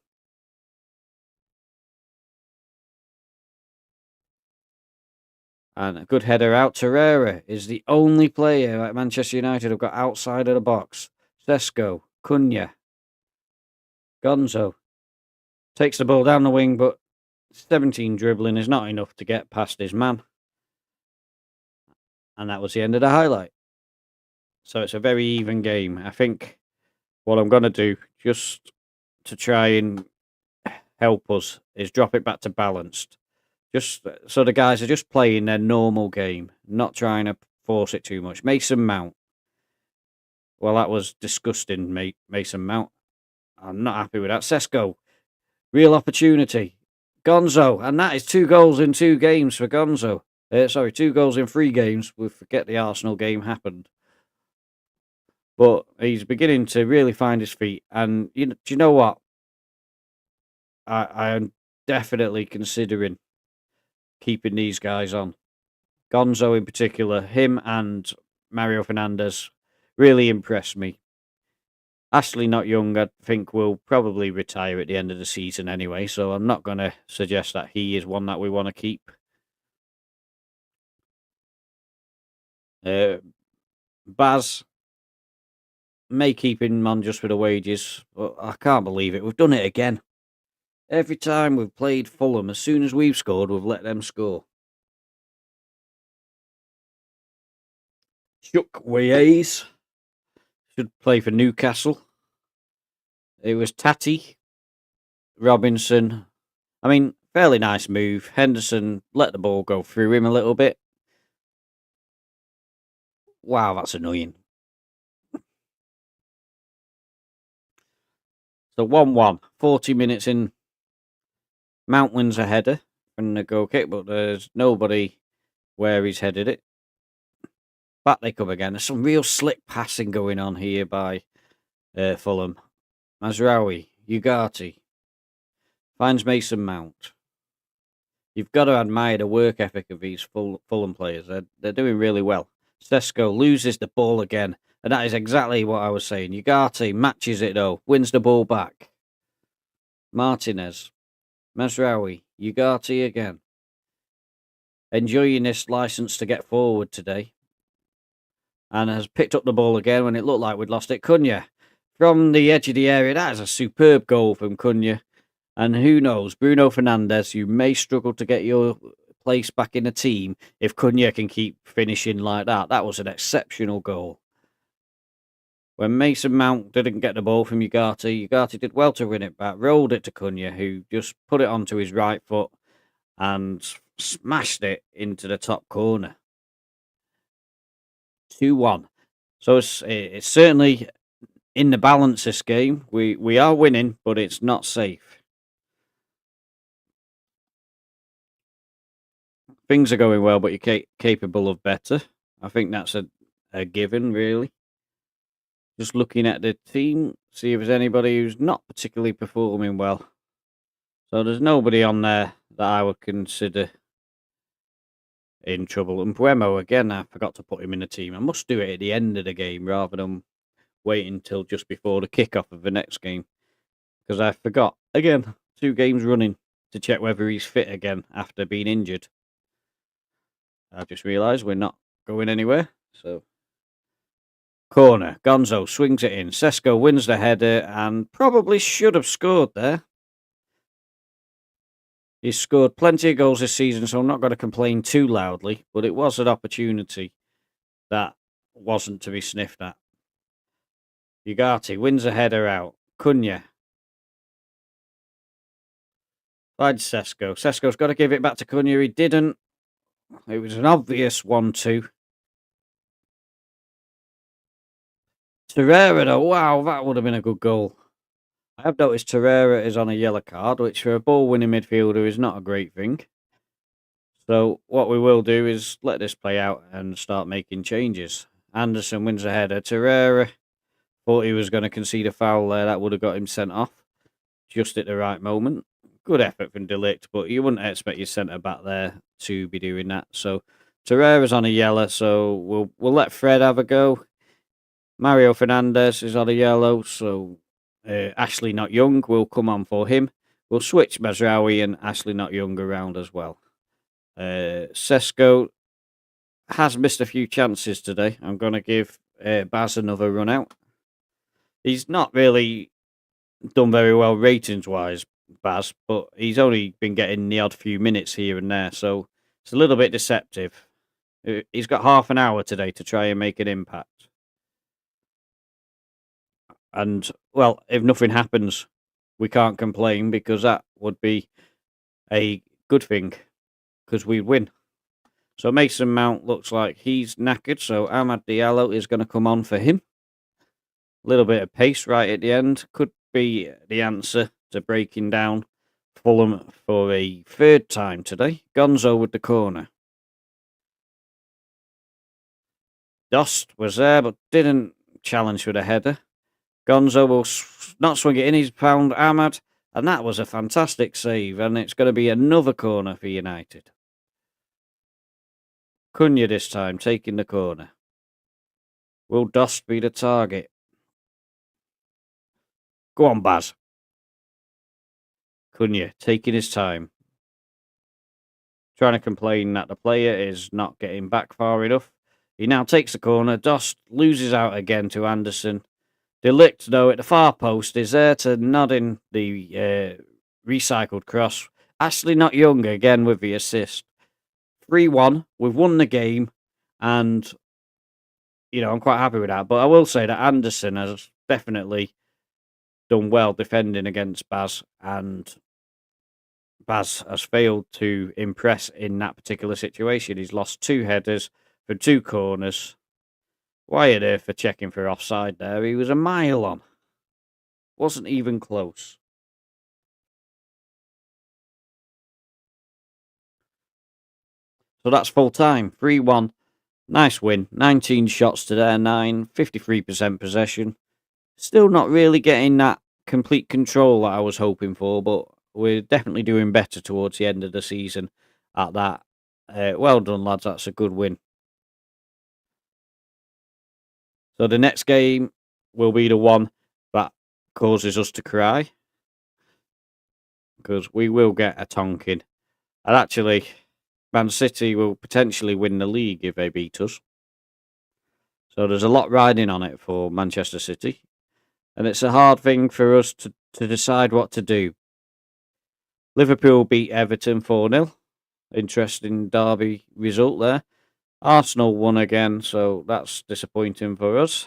And a good header out. Torreira is the only player at Manchester United who've got outside of the box. Sesko, Cunha, Gonzo takes the ball down the wing, but 17 dribbling is not enough to get past his man. And that was the end of the highlight. So it's a very even game. I think what I'm going to do, just to try and help us, is drop it back to balanced. Just so the guys are just playing their normal game, not trying to force it too much. Mason Mount. Well, that was disgusting, mate. Mason Mount. I'm not happy with that. Sesko. Real opportunity. Gonzo. And that is 2 goals in 2 games for Gonzo. 2 goals in 3 games. We forget the Arsenal game happened. But he's beginning to really find his feet. And do you know what? I am definitely considering keeping these guys on. Gonzo in particular, him and Mario Fernandez really impressed me. Ashley Not Young, I think, will probably retire at the end of the season anyway, so I'm not going to suggest that he is one that we want to keep. Baz may keep him on just for the wages, but I can't believe it. We've done it again. Every time we've played Fulham, as soon as we've scored, we've let them score. Chuck Ways should play for Newcastle. It was Tatty, Robinson. I mean, fairly nice move. Henderson let the ball go through him a little bit. Wow, that's annoying. So 1-1, 40 minutes in. Mount wins a header from the goal kick, but there's nobody where he's headed it. Back they come again. There's some real slick passing going on here by Fulham. Mazraoui, Ugarte finds Mason Mount. You've got to admire the work ethic of these Fulham players. They're doing really well. Sesko loses the ball again, and that is exactly what I was saying. Ugarte matches it though, wins the ball back. Martinez, Mazraoui, Ugarte again. Enjoying this license to get forward today. And has picked up the ball again when it looked like we'd lost it. Cunha, from the edge of the area, that is a superb goal from Cunha. And who knows, Bruno Fernandes, you may struggle to get your place back in the team if Cunha can keep finishing like that. That was an exceptional goal. When Mason Mount didn't get the ball from Ugarte, Ugarte did well to win it back, rolled it to Cunha, who just put it onto his right foot and smashed it into the top corner. 2-1. So it's certainly in the balance this game. We are winning, but it's not safe. Things are going well, but you're capable of better. I think that's a given, really. Just looking at the team, see if there's anybody who's not particularly performing well. So there's nobody on there that I would consider in trouble. And Buemo, again, I forgot to put him in the team. I must do it at the end of the game rather than waiting until just before the kickoff of the next game. Because I forgot, again, 2 games running to check whether he's fit again after being injured. I've just realised we're not going anywhere. So, corner. Gonzo swings it in. Sesko wins the header and probably should have scored there. He's scored plenty of goals this season, so I'm not going to complain too loudly. But it was an opportunity that wasn't to be sniffed at. Ugarte wins a header out. Cunha finds Sesko. Sesko's got to give it back to Cunha. He didn't. It was an obvious 1-2. Torreira, though, wow, that would have been a good goal. I have noticed Torreira is on a yellow card, which for a ball-winning midfielder is not a great thing. So what we will do is let this play out and start making changes. Anderson wins a header. Torreira thought he was going to concede a foul there. That would have got him sent off just at the right moment. Good effort from De Ligt, but you wouldn't expect your centre-back there to be doing that. So Torreira's on a yellow, so we'll let Fred have a go. Mario Fernandes is on a yellow, so Ashley Not Young will come on for him. We'll switch Mazraoui and Ashley Not Young around as well. Sesko has missed a few chances today. I'm going to give Baz another run out. He's not really done very well ratings-wise, Baz, but he's only been getting the odd few minutes here and there, so it's a little bit deceptive. He's got half an hour today to try and make an impact. And, well, if nothing happens, we can't complain because that would be a good thing because we'd win. So Mason Mount looks like he's knackered, so Amad Diallo is going to come on for him. A little bit of pace right at the end could be the answer to breaking down Fulham for a 3rd time today. Gonzo with the corner. Dost was there but didn't challenge for the header. Gonzo will not swing it in. He's found Ahmad. And that was a fantastic save, and it's going to be another corner for United. Cunha this time, taking the corner. Will Dost be the target? Go on, Baz. Cunha, taking his time. Trying to complain that the player is not getting back far enough. He now takes the corner. Dost loses out again to Anderson. De Ligt, though, at the far post, is there to nod in the recycled cross. Ashley Not Young again with the assist. 3-1. We've won the game, and I'm quite happy with that. But I will say that Anderson has definitely done well defending against Baz, and Baz has failed to impress in that particular situation. He's lost 2 headers from 2 corners. Why on earth for checking for offside there? He was a mile on. Wasn't even close. So that's full time. 3-1. Nice win. 19 shots to their 9. 53% possession. Still not really getting that complete control that I was hoping for, but we're definitely doing better towards the end of the season at that. Well done, lads. That's a good win. So the next game will be the one that causes us to cry, because we will get a tonking. And actually, Man City will potentially win the league if they beat us. So there's a lot riding on it for Manchester City. And it's a hard thing for us to decide what to do. Liverpool beat Everton 4-0. Interesting derby result there. Arsenal won again, so that's disappointing for us.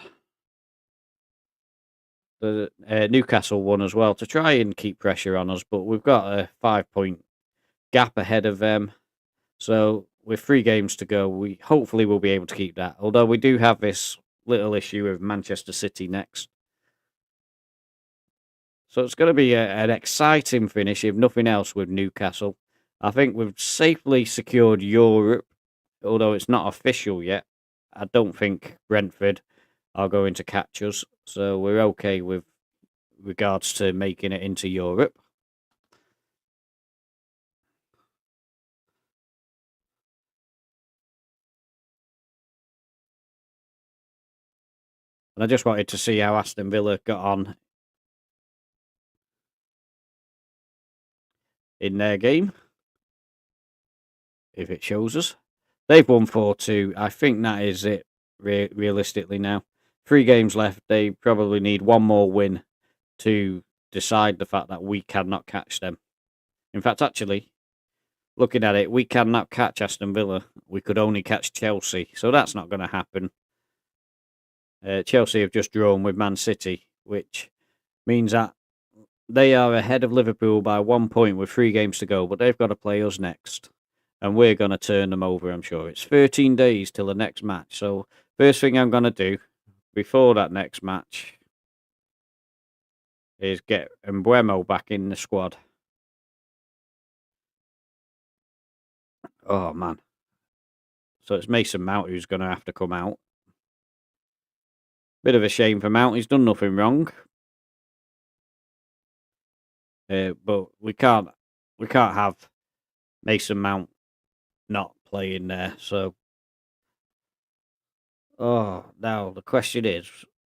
The Newcastle won as well to try and keep pressure on us, but we've got a 5-point gap ahead of them. So with 3 games to go, we hopefully will be able to keep that. Although we do have this little issue with Manchester City next. So it's going to be an exciting finish, if nothing else, with Newcastle. I think we've safely secured Europe, although it's not official yet. I don't think Brentford are going to catch us, so we're okay with regards to making it into Europe. And I just wanted to see how Aston Villa got on in their game, if it shows us. They've won 4-2. I think that is it, realistically now. 3 games left. They probably need one more win to decide the fact that we cannot catch them. In fact, actually, looking at it, we cannot catch Aston Villa. We could only catch Chelsea. So that's not going to happen. Chelsea have just drawn with Man City, which means that they are ahead of Liverpool by 1 point with 3 games to go, but they've got to play us next. And we're going to turn them over, I'm sure. It's 13 days till the next match. So first thing I'm going to do before that next match is get Mbuemo back in the squad. Oh, man. So it's Mason Mount who's going to have to come out. Bit of a shame for Mount. He's done nothing wrong. But we can't have Mason Mount not playing there. So, now the question is,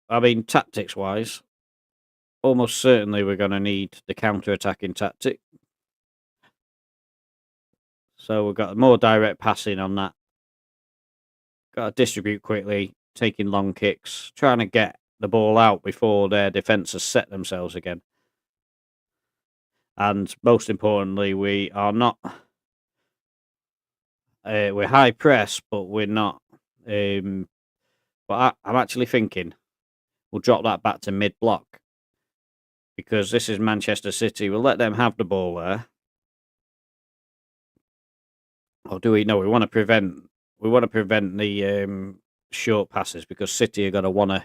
I mean, tactics-wise, almost certainly we're going to need the counter-attacking tactic. So we've got more direct passing on that. Got to distribute quickly, taking long kicks, trying to get the ball out before their defence has set themselves again. And most importantly, we are not... we're high press, but we're not... but I'm actually thinking we'll drop that back to mid-block. Because this is Manchester City. We'll let them have the ball there. Or do we? No, we want to prevent the short passes, because City are going to want to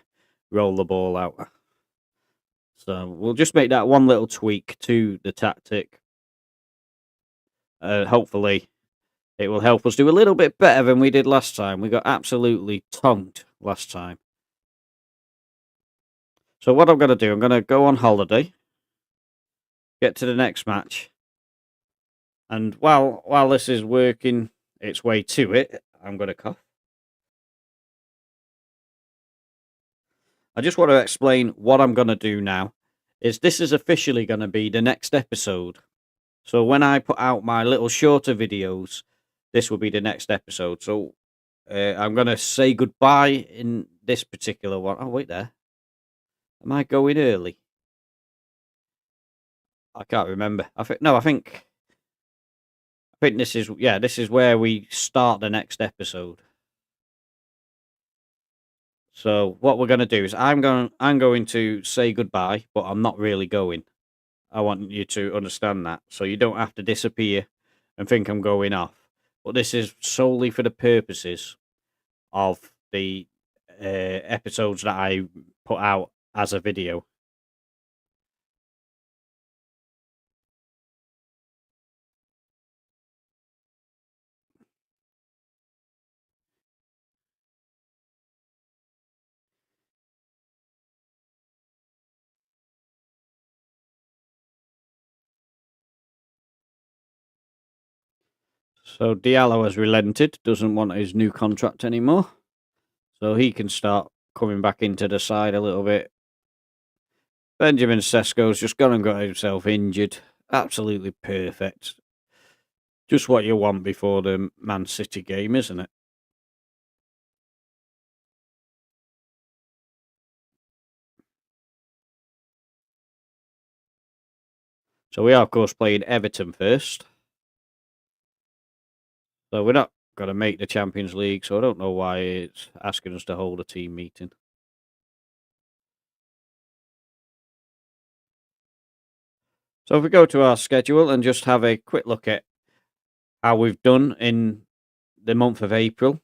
roll the ball out. So we'll just make that one little tweak to the tactic. Hopefully, it will help us do a little bit better than we did last time. We got absolutely tongued last time. So what I'm going to do, I'm going to go on holiday. get to the next match. And while this is working its way to it, I'm going to cough. I just want to explain what I'm going to do now. This is officially going to be the next episode. So when I put out my little shorter videos, this will be the next episode. So I'm going to say goodbye in this particular one. Oh, wait there. Am I going early? I can't remember. I think this is where we start the next episode. So what we're going to do is I'm going to say goodbye, but I'm not really going. I want you to understand that, so you don't have to disappear and think I'm going off. But this is solely for the purposes of the episodes that I put out as a video. So Diallo has relented, doesn't want his new contract anymore. So he can start coming back into the side a little bit. Benjamin Sesko's just gone and got himself injured. Absolutely perfect. Just what you want before the Man City game, isn't it? So we are, of course, playing Everton first. So we're not going to make the Champions League, so I don't know why it's asking us to hold a team meeting. So if we go to our schedule and just have a quick look at how we've done in the month of April.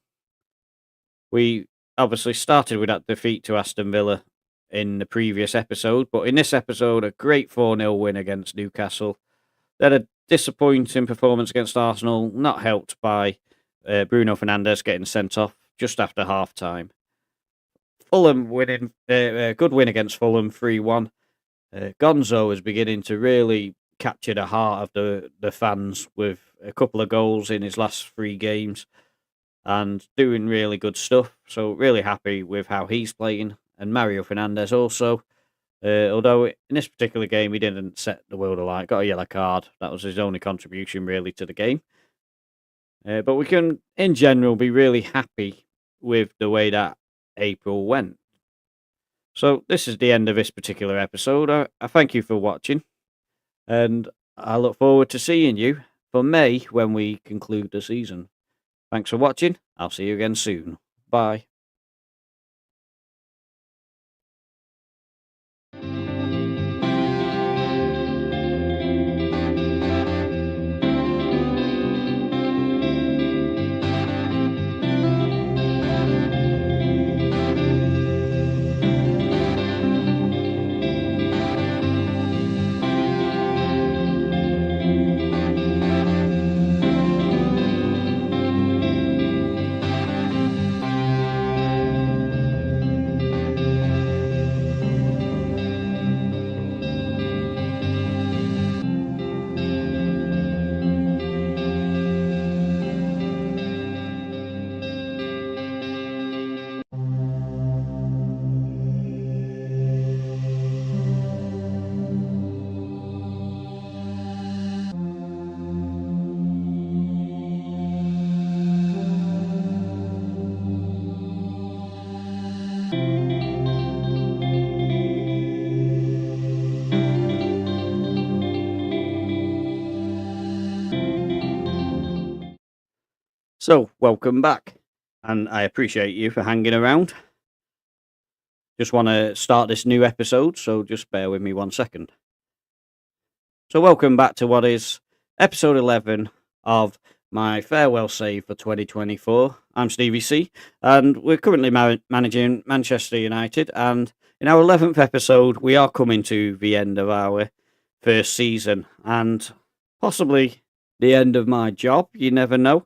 We obviously started with that defeat to Aston Villa in the previous episode, but in this episode, a great 4-0 win against Newcastle. They had a disappointing performance against Arsenal, not helped by Bruno Fernandes getting sent off just after half-time. Fulham winning, good win against Fulham, 3-1. Gonzo is beginning to really capture the heart of the fans with a couple of goals in his last 3 games and doing really good stuff. So really happy with how he's playing. And Mario Fernandes also, although in this particular game he didn't set the world alight, got a yellow card. That was his only contribution really to the game. But we can, in general, be really happy with the way that April went. So this is the end of this particular episode. I thank you for watching, and I look forward to seeing you for May when we conclude the season. Thanks for watching. I'll see you again soon. Bye. So, welcome back, and I appreciate you for hanging around. Just want to start this new episode, so just bear with me 1 second. So, welcome back to what is episode 11 of my farewell save for 2024. I'm Stevie C, and we're currently managing Manchester United, and in our 11th episode, we are coming to the end of our first season, and possibly the end of my job, you never know.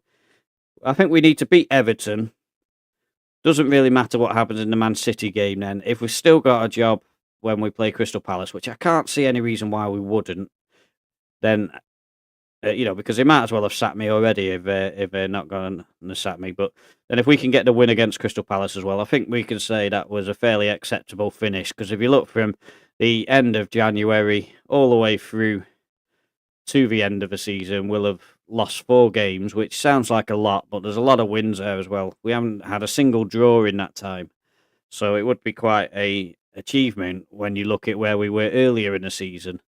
I think we need to beat Everton. Doesn't really matter what happens in the Man City game then. If we've still got a job when we play Crystal Palace, which I can't see any reason why we wouldn't, then because they might as well have sacked me already if they're not going to sack me. But then if we can get the win against Crystal Palace as well, I think we can say that was a fairly acceptable finish. Because if you look from the end of January all the way through to the end of the season, we'll have lost 4 games, which sounds like a lot, but there's a lot of wins there as well. We haven't had a single draw in that time, so it would be quite a achievement when you look at where we were earlier in the season,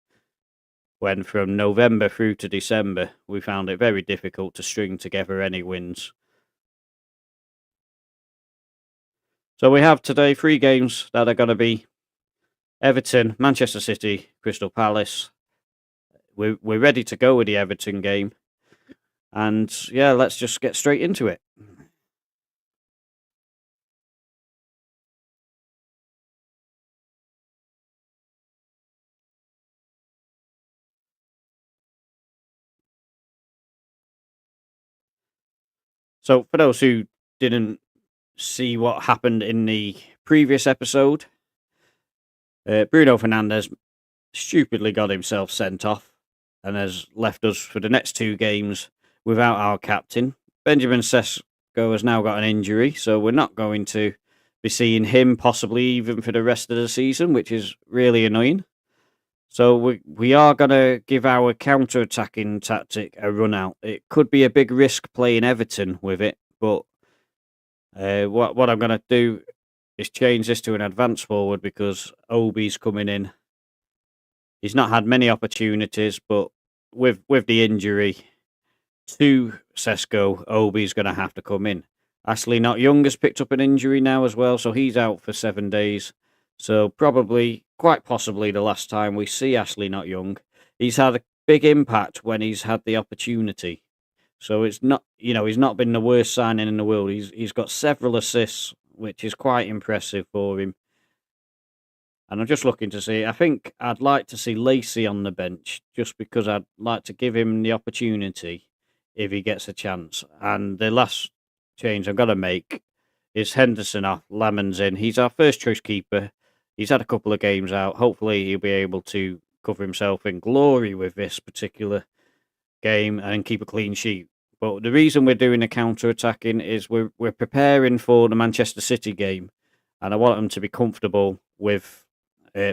when from November through to December, we found it very difficult to string together any wins. So we have today 3 games that are going to be Everton, Manchester City, Crystal Palace. We're ready to go with the Everton game. And yeah, let's just get straight into it. So for those who didn't see what happened in the previous episode, Bruno Fernandes stupidly got himself sent off and has left us for the next 2 games without our captain. Benjamin Sesko has now got an injury, so we're not going to be seeing him possibly even for the rest of the season, which is really annoying. So we are going to give our counter-attacking tactic a run out. It could be a big risk playing Everton with it, but what I'm going to do is change this to an advance forward because Obi's coming in. He's not had many opportunities, but with the injury to Sesko, Obi's going to have to come in. Ashley Not Young has picked up an injury now as well, so he's out for 7 days. So probably, quite possibly, the last time we see Ashley Not Young. He's had a big impact when he's had the opportunity. So it's not, he's not been the worst signing in the world. He's got several assists, which is quite impressive for him. And I'm just looking to see, I think I'd like to see Lacey on the bench, just because I'd like to give him the opportunity if he gets a chance. And the last change I've got to make is Henderson off, Lamon's in. He's our first choice keeper. He's had a couple of games out. Hopefully he'll be able to cover himself in glory with this particular game and keep a clean sheet. But the reason we're doing the counter-attacking is we're preparing for the Manchester City game, and I want them to be comfortable with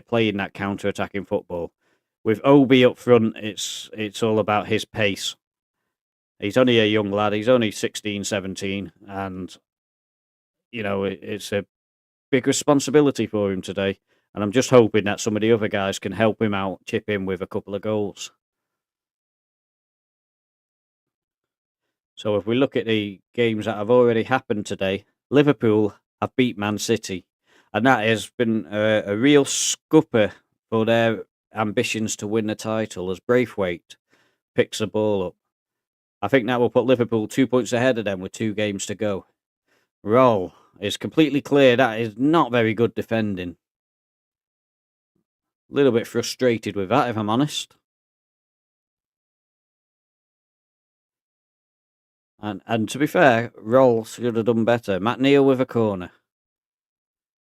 playing that counter-attacking football. With Obi up front, it's all about his pace. He's only a young lad. He's only 16, 17, and it's a big responsibility for him today. And I'm just hoping that some of the other guys can help him out, chip in with a couple of goals. So if we look at the games that have already happened today, Liverpool have beat Man City. And that has been a real scupper for their ambitions to win the title as Braithwaite picks the ball up. I think that will put Liverpool 2 points ahead of them with 2 games to go. Roll is completely clear. That is not very good defending. A little bit frustrated with that, if I'm honest. And to be fair, Roll should have done better. Matt Neal with a corner.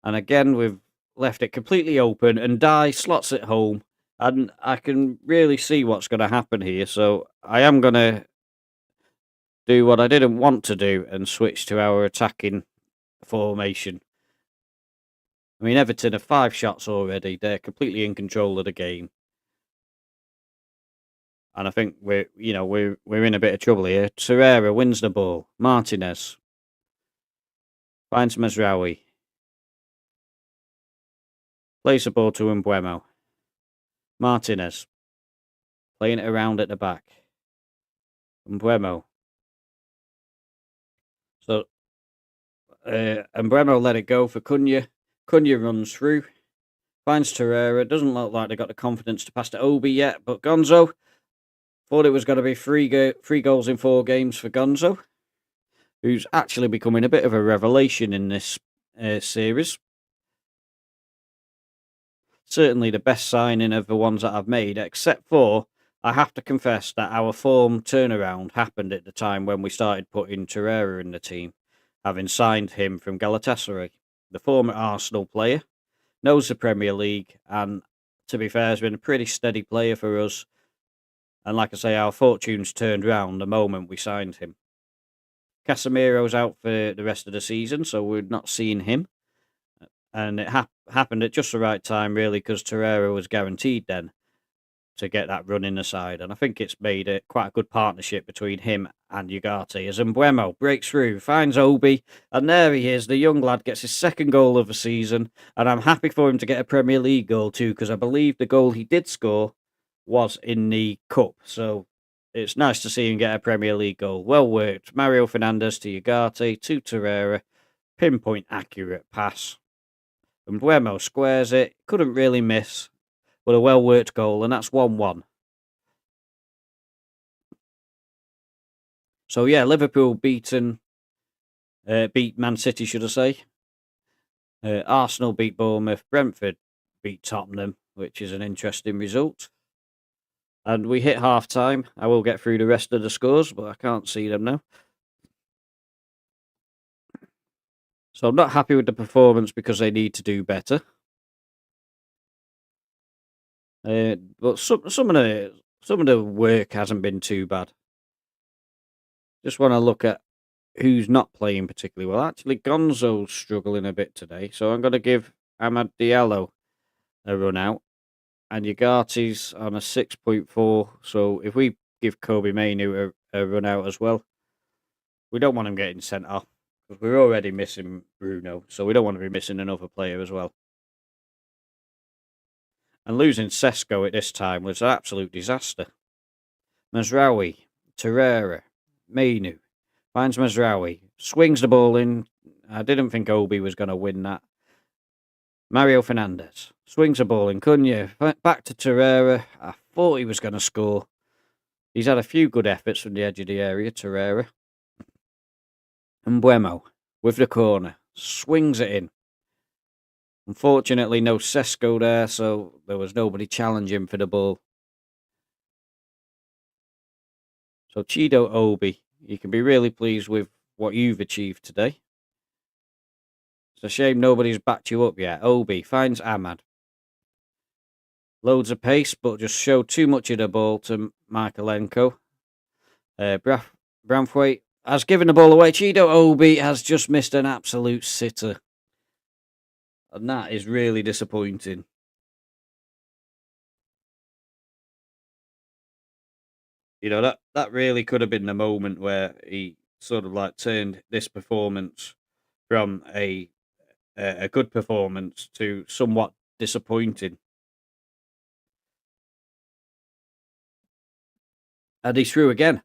And again, we've left it completely open, and Dye slots it home. And I can really see what's going to happen here. So I am going to do what I didn't want to do and switch to our attacking formation. I mean, Everton have 5 shots already. They're completely in control of the game. And I think we're in a bit of trouble here. Torreira wins the ball. Martinez finds Mazraoui. Plays the ball to Mbuemo. Martinez playing it around at the back. Mbuemo. So Mbuemo let it go for Cunha. Cunha runs through. Finds Torreira. Doesn't look like they got the confidence to pass to Obi yet, but Gonzo thought it was going to be 3 goals in 4 games for Gonzo, who's actually becoming a bit of a revelation in this series. Certainly the best signing of the ones that I've made, except for, I have to confess that our form turnaround happened at the time when we started putting Torreira in the team, having signed him from Galatasaray. The former Arsenal player, knows the Premier League, and to be fair, has been a pretty steady player for us. And like I say, our fortunes turned round the moment we signed him. Casemiro's out for the rest of the season, so we're not seeing him. And it happened at just the right time, really, because Torreira was guaranteed then to get that run in the side. And I think it's made quite a good partnership between him and Ugarte as Mbuemo breaks through, finds Obi, and there he is. The young lad gets his second goal of the season. And I'm happy for him to get a Premier League goal too, because I believe the goal he did score was in the Cup. So it's nice to see him get a Premier League goal. Well worked. Mario Fernandes to Ugarte, to Torreira. Pinpoint accurate pass. And Mbuemo squares it. Couldn't really miss. But a well-worked goal, and that's 1-1. So, yeah, Liverpool beat Man City, should I say. Arsenal beat Bournemouth. Brentford beat Tottenham, which is an interesting result. And we hit half-time. I will get through the rest of the scores, but I can't see them now. So I'm not happy with the performance because they need to do better. But some of the work hasn't been too bad. Just want to look at who's not playing particularly well. Actually, Gonzo's struggling a bit today, so I'm going to give Amad Diallo a run out, and Ugarte's on a 6.4. So if we give Kobe Mainu a run out as well, we don't want him getting sent off because we're already missing Bruno, so we don't want to be missing another player as well. And losing Sesko at this time was an absolute disaster. Mazraoui, Torreira, Mainu, finds Mazraoui, swings the ball in. I didn't think Obi was going to win that. Mario Fernandes swings the ball in. Cunha back to Torreira. I thought he was going to score. He's had a few good efforts from the edge of the area, Torreira. And Mbuemo with the corner swings it in. Unfortunately, no Sesko there, so there was nobody challenging for the ball. So Chido Obi, you can be really pleased with what you've achieved today. It's a shame nobody's backed you up yet. Obi finds Amad. Loads of pace, but just showed too much of the ball to Michaelenko. Branthwaite has given the ball away. Chido Obi has just missed an absolute sitter. And that is really disappointing. You know, that really could have been the moment where he sort of like turned this performance from a good performance to somewhat disappointing. And he's through again.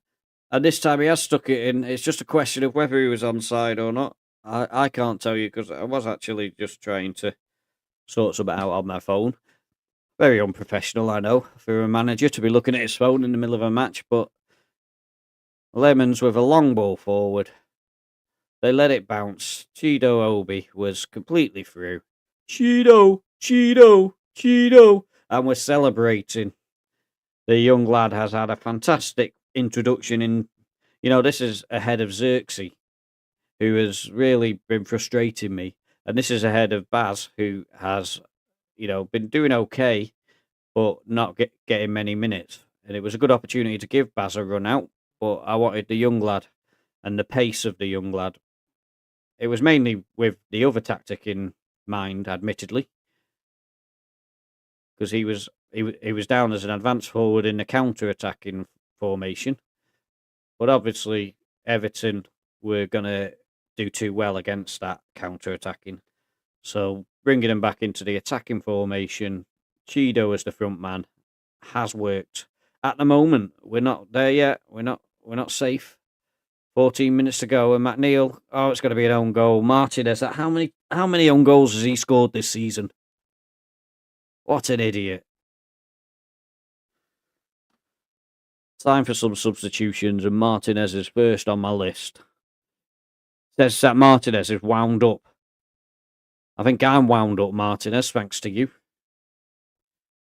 And this time he has stuck it in. It's just a question of whether he was onside or not. I can't tell you because I was actually just trying to sort something out on my phone. Very unprofessional, I know, for a manager to be looking at his phone in the middle of a match. But Lemons with a long ball forward. They let it bounce. Chido Obi was completely through. Chido. And we're celebrating. The young lad has had a fantastic introduction in, this is ahead of Xerxes, who has really been frustrating me. And this is ahead of Baz, who has, been doing okay, but not getting many minutes. And it was a good opportunity to give Baz a run out, but I wanted the young lad and the pace of the young lad. It was mainly with the other tactic in mind, admittedly, because he was down as an advance forward in the counter-attacking formation. But obviously, Everton were going to do too well against that counter-attacking. So bringing him back into the attacking formation, Chido as the front man, has worked. At the moment, we're not there yet. We're not safe. 14 minutes to go, and McNeil. Oh, it's going to be an own goal. Martinez. How many own goals has he scored this season? What an idiot! Time for some substitutions, and Martinez is first on my list. Says that Martinez is wound up. I think I'm wound up, Martinez, thanks to you.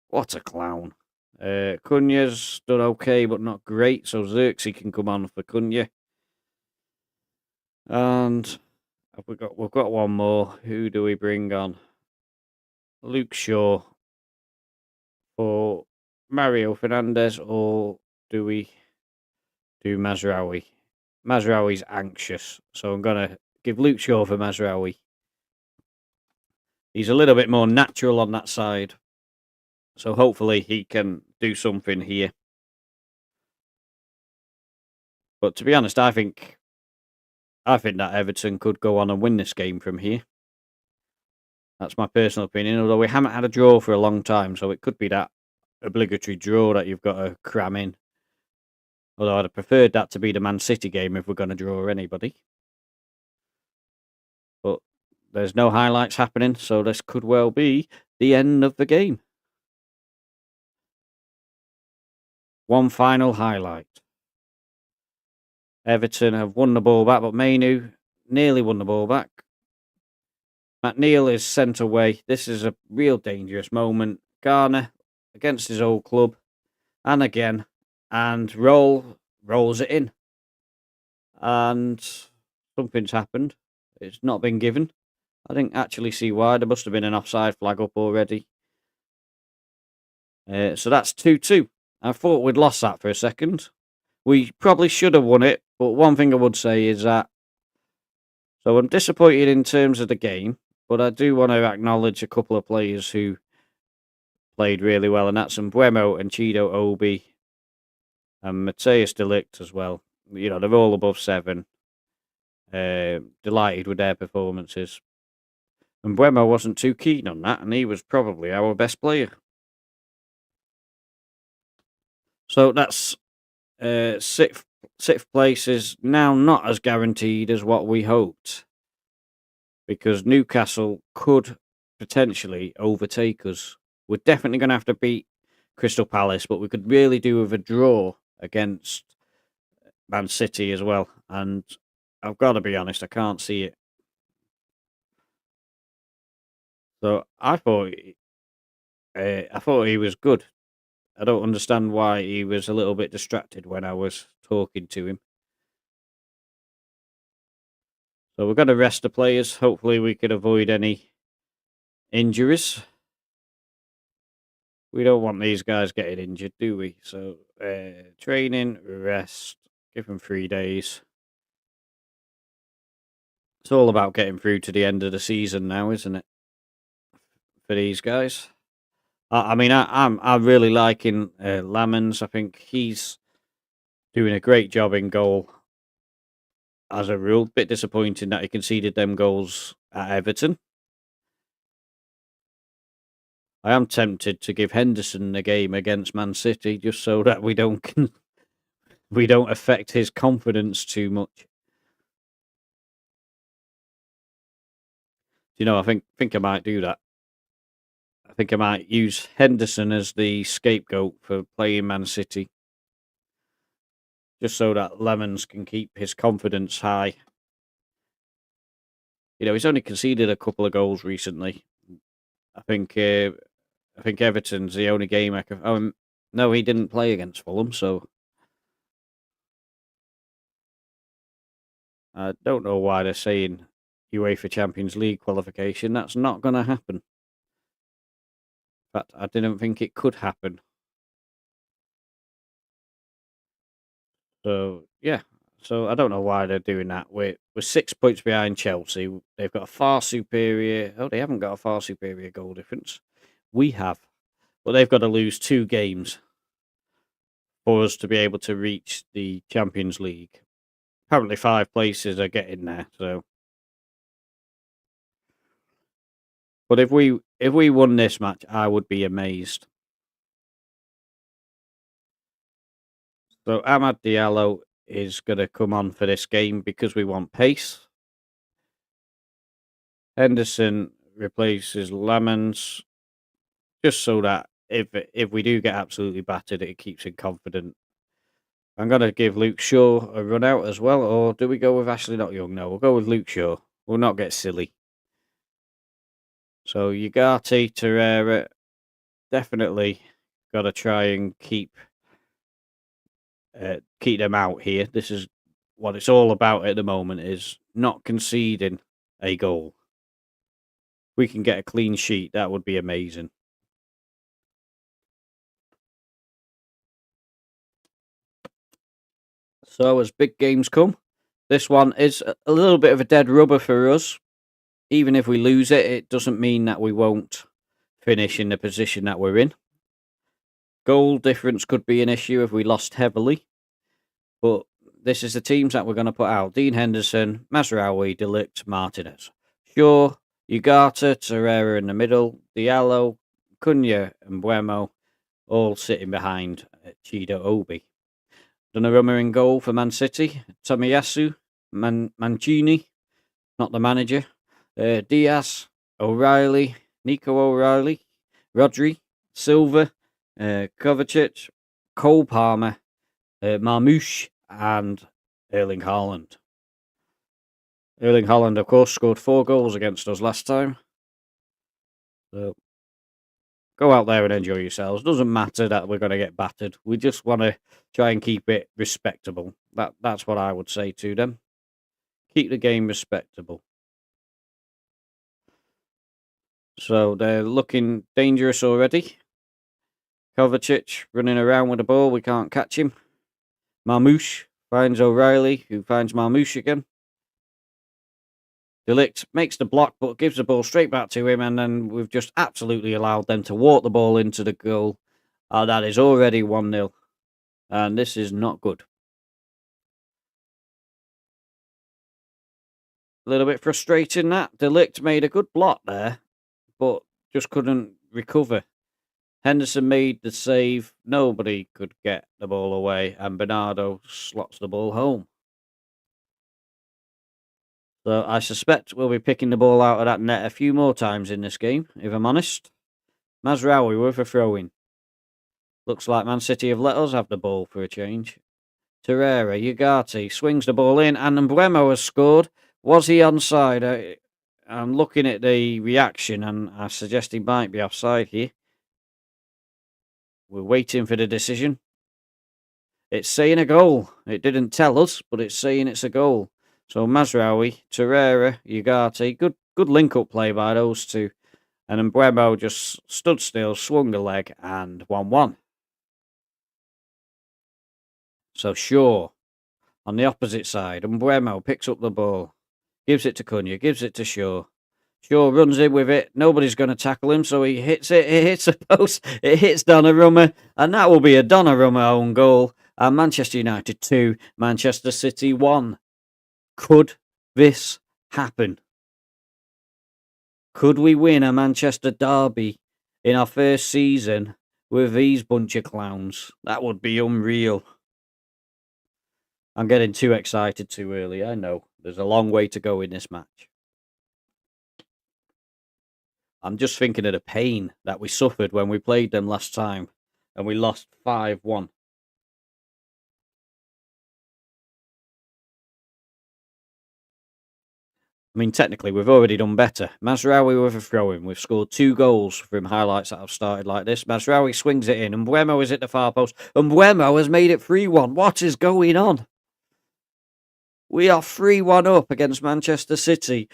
What a clown. Cunha's done okay, but not great, so Xerxes can come on for Cunha. And we've got one more. Who do we bring on? Luke Shaw for Mario Fernandes, or do we do Mazraoui? Mazraoui's anxious, so I'm going to give Luke Shaw for Mazraoui. He's a little bit more natural on that side, so hopefully he can do something here. But to be honest, I think that Everton could go on and win this game from here. That's my personal opinion, although we haven't had a draw for a long time, so it could be that obligatory draw that you've got to cram in. Although I'd have preferred that to be the Man City game if we're going to draw anybody. But there's no highlights happening, so this could well be the end of the game. One final highlight. Everton have won the ball back, but Mainu nearly won the ball back. McNeil is sent away. This is a real dangerous moment. Garner against his old club. And again. And rolls it in. And something's happened. It's not been given. I didn't actually see why. There must have been an offside flag up already. So that's 2-2. I thought we'd lost that for a second. We probably should have won it. But one thing I would say is that... So I'm disappointed in terms of the game. But I do want to acknowledge a couple of players who played really well. And that's Mbuemo and Chido Obi. And Mateus de Ligt as well. You know, they're all above 7. Delighted with their performances. And Mbuemo wasn't too keen on that. And he was probably our best player. So that's sixth place is now not as guaranteed as what we hoped. Because Newcastle could potentially overtake us. We're definitely going to have to beat Crystal Palace, but we could really do with a draw against Man City as well. And I've got to be honest, I can't see it. So I thought he was good. I don't understand why he was a little bit distracted when I was talking to him. So we're going to rest the players. Hopefully we can avoid any injuries. We don't want these guys getting injured, do we? So training, rest, give them 3 days. It's all about getting through to the end of the season now, isn't it? For these guys. I'm really liking Lamens. I think he's doing a great job in goal. As a rule, bit disappointing that he conceded them goals at Everton. I am tempted to give Henderson the game against Man City just so that we don't affect his confidence too much. You know, I think I might do that. I think I might use Henderson as the scapegoat for playing Man City. Just so that Lemons can keep his confidence high. You know, he's only conceded a couple of goals recently. I think Everton's the only game I can... Oh, no, he didn't play against Fulham, so... I don't know why they're saying UEFA Champions League qualification. That's not going to happen. In fact, I didn't think it could happen. So, yeah. So, I don't know why they're doing that. We're 6 points behind Chelsea. They've got a far superior... Oh, they haven't got a far superior goal difference. We have. But they've got to lose 2 games for us to be able to reach the Champions League. Apparently 5 places are getting there, so... But if we won this match, I would be amazed. So Amad Diallo is going to come on for this game because we want pace. Henderson replaces Lamens just so that if we do get absolutely battered, it keeps him confident. I'm going to give Luke Shaw a run out as well, or do we go with Ashley Not Young? No, we'll go with Luke Shaw. We'll not get silly. So Ugarte, Torreira, definitely got to try and keep them out here. This is what it's all about at the moment, is not conceding a goal. If we can get a clean sheet, that would be amazing. So as big games come, this one is a little bit of a dead rubber for us. Even if we lose it, it doesn't mean that we won't finish in the position that we're in. Goal difference could be an issue if we lost heavily, but this is the teams that we're going to put out. Dean Henderson, Mazraoui, De Ligt, Martinez. Shaw, Ugarte, Torreira in the middle, Diallo, Cunha and Buemo all sitting behind Chido Obi. Donnarumma in goal for Man City, Tomiyasu, Mancini, not the manager, Diaz, O'Reilly, Nico O'Reilly, Rodri, Silva, Kovacic, Cole Palmer, Marmoush, and Erling Haaland. Erling Haaland, of course, scored 4 goals against us last time. So go out there and enjoy yourselves. Doesn't matter that we're going to get battered. We just want to try and keep it respectable. That's what I would say to them. Keep the game respectable. So they're looking dangerous already. Kovacic running around with the ball. We can't catch him. Marmoush finds O'Reilly, who finds Marmoush again. De Ligt makes the block, but gives the ball straight back to him, and then we've just absolutely allowed them to walk the ball into the goal. That is already 1-0, and this is not good. A little bit frustrating that. De Ligt made a good block there, but just couldn't recover. Henderson made the save. Nobody could get the ball away, and Bernardo slots the ball home. So I suspect we'll be picking the ball out of that net a few more times in this game, if I'm honest. Mazraoui with a throw-in. Looks like Man City have let us have the ball for a change. Torreira, Ugarte swings the ball in, and Mbeumo has scored. Was he onside? I'm looking at the reaction, and I suggest he might be offside here. We're waiting for the decision. It's saying a goal. It didn't tell us, but it's saying it's a goal. So Mazraoui, Torreira, Ugarte, good link-up play by those two. And Mbeumo just stood still, swung a leg, and 1-1. So Shaw on the opposite side. Mbeumo picks up the ball, gives it to Cunha, gives it to Shaw. Shaw runs in with it. Nobody's going to tackle him, so he hits it. It hits a post. It hits Donnarumma, and that will be a Donnarumma own goal. And Manchester United 2, Manchester City 1. Could this happen? Could we win a Manchester derby in our first season with these bunch of clowns? That would be unreal. I'm getting too excited too early. I know. There's a long way to go in this match. I'm just thinking of the pain that we suffered when we played them last time and we lost 5-1. I mean, technically, we've already done better. Mazraoui with a throw-in. We've scored 2 goals from highlights that have started like this. Mazraoui swings it in, and Mbeumo is at the far post. And Mbeumo has made it 3-1. What is going on? We are 3-1 up against Manchester City.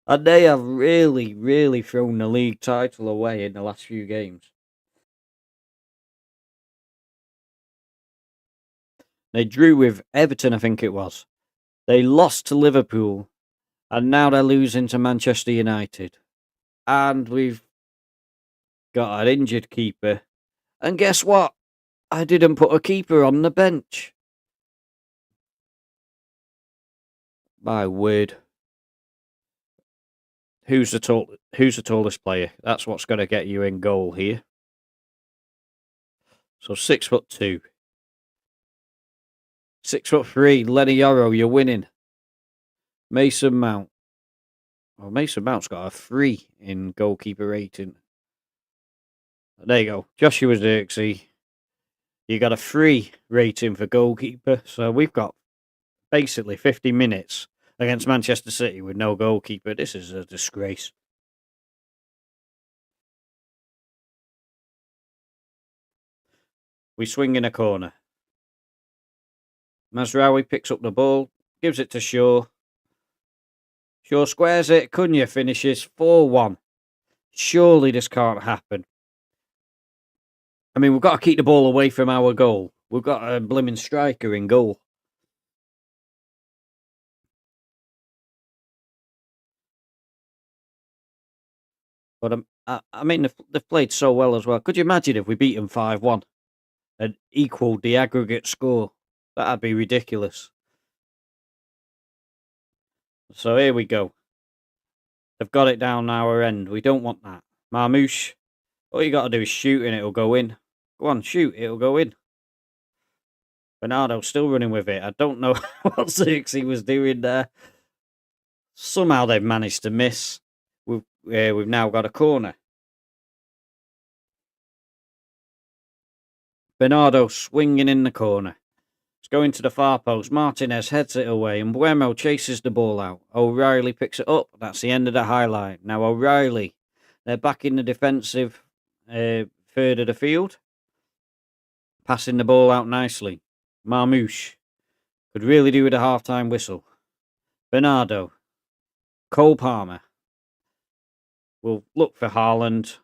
And they have really, really thrown the league title away in the last few games. They drew with Everton, I think it was. They lost to Liverpool. And now they're losing to Manchester United. And we've got an injured keeper. And guess what? I didn't put a keeper on the bench. My word. Who's the tallest player? That's what's going to get you in goal here. So 6'2". 6'3", Lenny Yoro, you're winning. Mason Mount. Well, Mason Mount's got a 3 in goalkeeper rating. There you go. Joshua Zirkzee. You got a 3 rating for goalkeeper. So we've got basically 50 minutes against Manchester City with no goalkeeper. This is a disgrace. We swing in a corner. Mazraoui picks up the ball, gives it to Shaw. Shaw squares it. Cunha finishes 4-1. Surely this can't happen. I mean, we've got to keep the ball away from our goal. We've got a blimmin' striker in goal. But I mean, they've played so well as well. Could you imagine if we beat them 5-1 and equalled the aggregate score? That'd be ridiculous. So here we go. They've got it down our end. We don't want that. Marmouche, all you got to do is shoot and it'll go in. Go on, shoot, it'll go in. Bernardo's still running with it. I don't know what Xerxes was doing there. Somehow they've managed to miss. We've now got a corner. Bernardo swinging in the corner. It's going to the far post. Martinez heads it away and Buemo chases the ball out. O'Reilly picks it up. That's the end of the highlight. Now O'Reilly, they're back in the defensive third of the field. Passing the ball out nicely. Marmouche could really do with a half-time whistle. Bernardo. Cole Palmer. We'll look for Haaland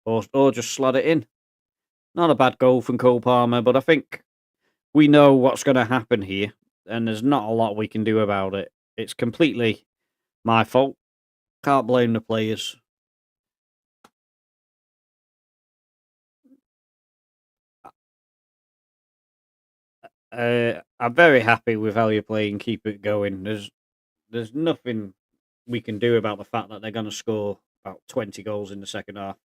or just slot it in. Not a bad goal from Cole Palmer, but I think we know what's going to happen here, and there's not a lot we can do about it. It's completely my fault. Can't blame the players. I'm very happy with how you're playing. Keep it going. There's nothing we can do about the fact that they're going to score about 20 goals in the second half.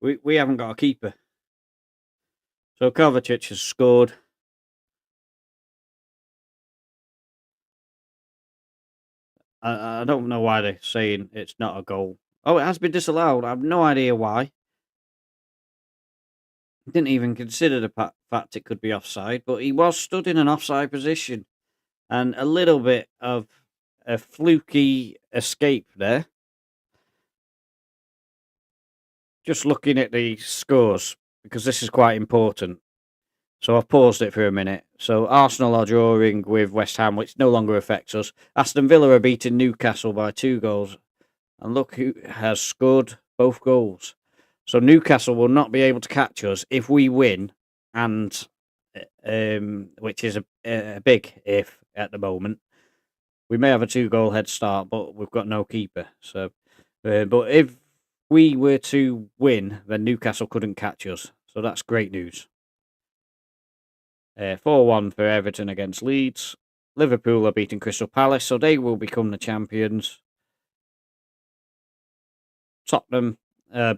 We haven't got a keeper. So Kovacic has scored. I don't know why they're saying it's not a goal. Oh, it has been disallowed. I have no idea why. Didn't even consider the fact it could be offside, but he was stood in an offside position. And a little bit of a fluky escape there. Just looking at the scores, because this is quite important. So I've paused it for a minute. So Arsenal are drawing with West Ham, which no longer affects us. Aston Villa are beating Newcastle by 2 goals. And look who has scored both goals. So Newcastle will not be able to catch us if we win, and which is a big if at the moment. We may have a 2-goal head start, but we've got no keeper. So, but if we were to win, then Newcastle couldn't catch us. So that's great news. 4-1 for Everton against Leeds. Liverpool are beating Crystal Palace, so they will become the champions. Tottenham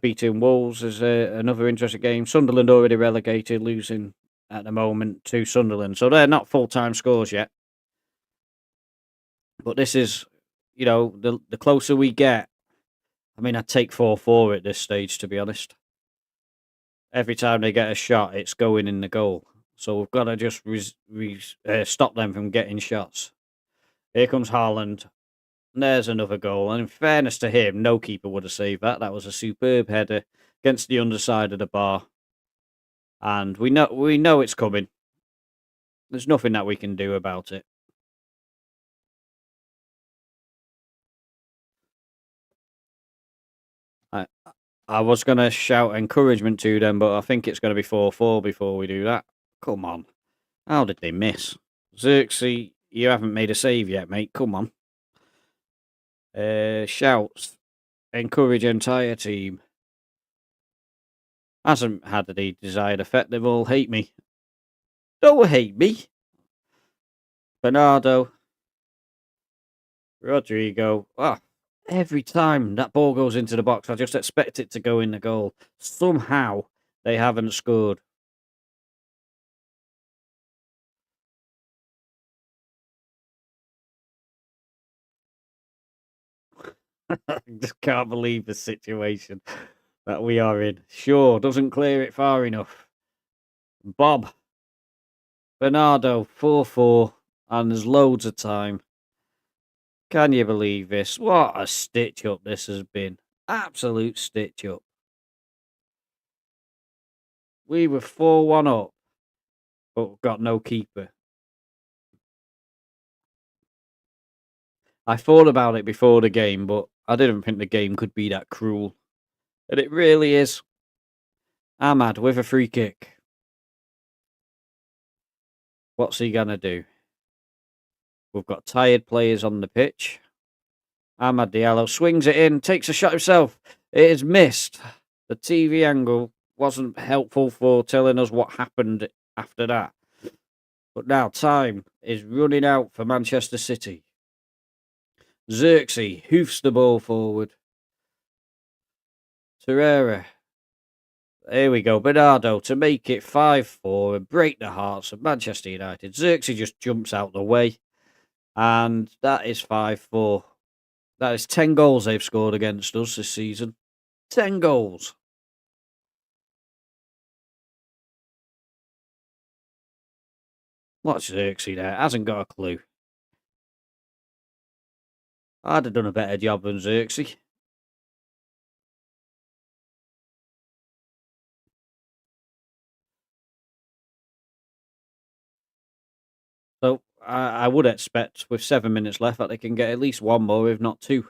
beating Wolves is another interesting game. Sunderland already relegated, losing at the moment to Sunderland. So they're not full-time scores yet. But this is, the closer we get. I mean, I'd take 4-4 at this stage, to be honest. Every time they get a shot, it's going in the goal. So we've got to just stop them from getting shots. Here comes Haaland. There's another goal. And in fairness to him, no keeper would have saved that. That was a superb header against the underside of the bar. And we know it's coming. There's nothing that we can do about it. I was going to shout encouragement to them, but I think it's going to be 4-4 before we do that. Come on. How did they miss? Xerxes, you haven't made a save yet, mate. Come on. Shouts. Encourage entire team. Hasn't had the desired effect. They all hate me. Don't hate me. Bernardo. Rodrigo. Every time that ball goes into the box, I just expect it to go in the goal. Somehow, they haven't scored. I just can't believe the situation that we are in. Sure, doesn't clear it far enough. Bob. Bernardo, 4-4, and there's loads of time. Can you believe this? What a stitch-up this has been. Absolute stitch-up. We were 4-1 up, but got no keeper. I thought about it before the game, but I didn't think the game could be that cruel. And it really is. Ahmad with a free kick. What's he going to do? We've got tired players on the pitch. Amad Diallo swings it in, takes a shot himself. It is missed. The TV angle wasn't helpful for telling us what happened after that. But now time is running out for Manchester City. Xerxes hoofs the ball forward. Torreira. Here we go. Bernardo to make it 5-4 and break the hearts of Manchester United. Xerxes just jumps out the way. And that is 5-4. That is 10 goals they've scored against us this season. 10 goals. What's Xerxes there? Hasn't got a clue. I'd have done a better job than Xerxes. So I would expect with 7 minutes left that they can get at least one more, if not two.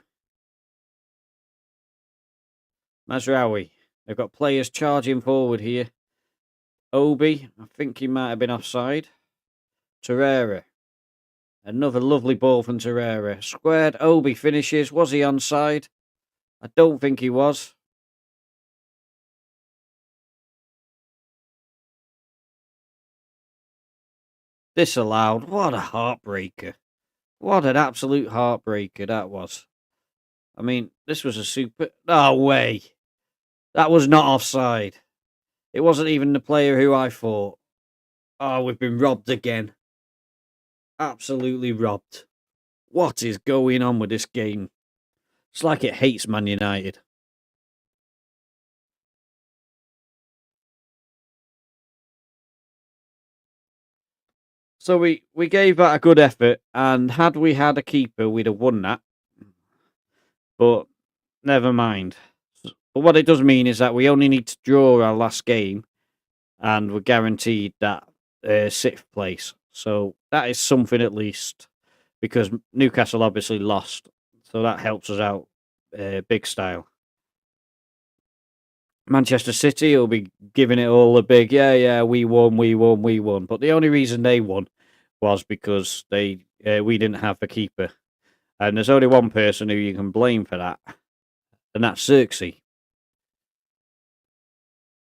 Mazraoui. They've got players charging forward here. Obi. I think he might have been offside. Torreira. Another lovely ball from Torreira. Squared. Obi finishes. Was he onside? I don't think he was. Disallowed. What a heartbreaker. What an absolute heartbreaker that was. I mean, this was a super... No way. That was not offside. It wasn't even the player who I thought. Oh, we've been robbed again. Absolutely robbed. What is going on with this game? It's like it hates Man United. So we gave that a good effort, and had we had a keeper, we'd have won that. But never mind. But what it does mean is that we only need to draw our last game, and we're guaranteed that 6th place. So that is something at least, because Newcastle obviously lost. So that helps us out big style. Manchester City will be giving it all a big, yeah, we won. But the only reason they won was because we didn't have a keeper. And there's only one person who you can blame for that, and that's Xerxes.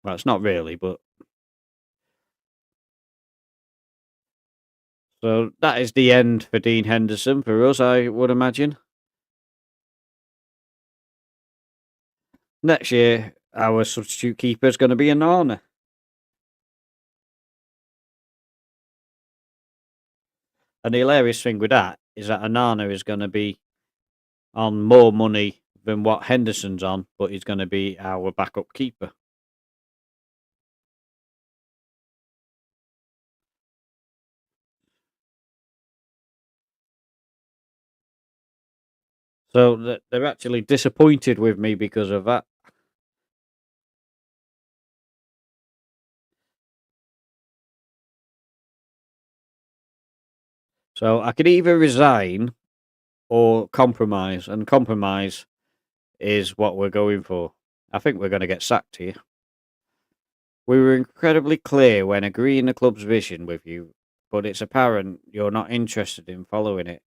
Well, it's not really, but... So that is the end for Dean Henderson for us, I would imagine. Next year, our substitute keeper is going to be Onana. And the hilarious thing with that is that Onana is going to be on more money than what Henderson's on, but he's going to be our backup keeper. So they're actually disappointed with me because of that. So I could either resign or compromise, and compromise is what we're going for. I think we're going to get sacked here. We were incredibly clear when agreeing the club's vision with you, but it's apparent you're not interested in following it.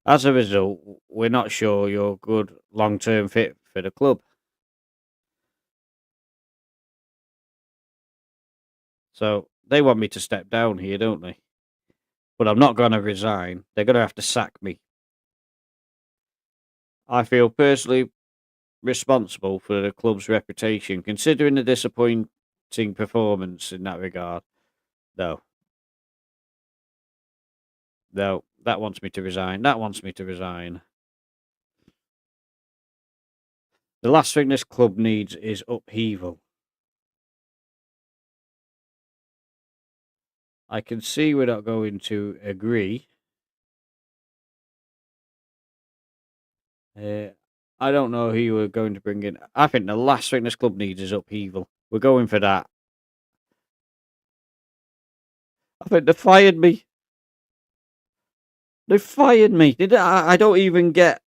As a result, we're not sure you're a good long-term fit for the club. So they want me to step down here, don't they? But I'm not going to resign. They're going to have to sack me. I feel personally responsible for the club's reputation, considering the disappointing performance in that regard. No, that wants me to resign. That wants me to resign. The last thing this club needs is upheaval. I can see we're not going to agree. I don't know who you were going to bring in. I think the last thing this club needs is upheaval. We're going for that. I think they fired me. They fired me. I don't even get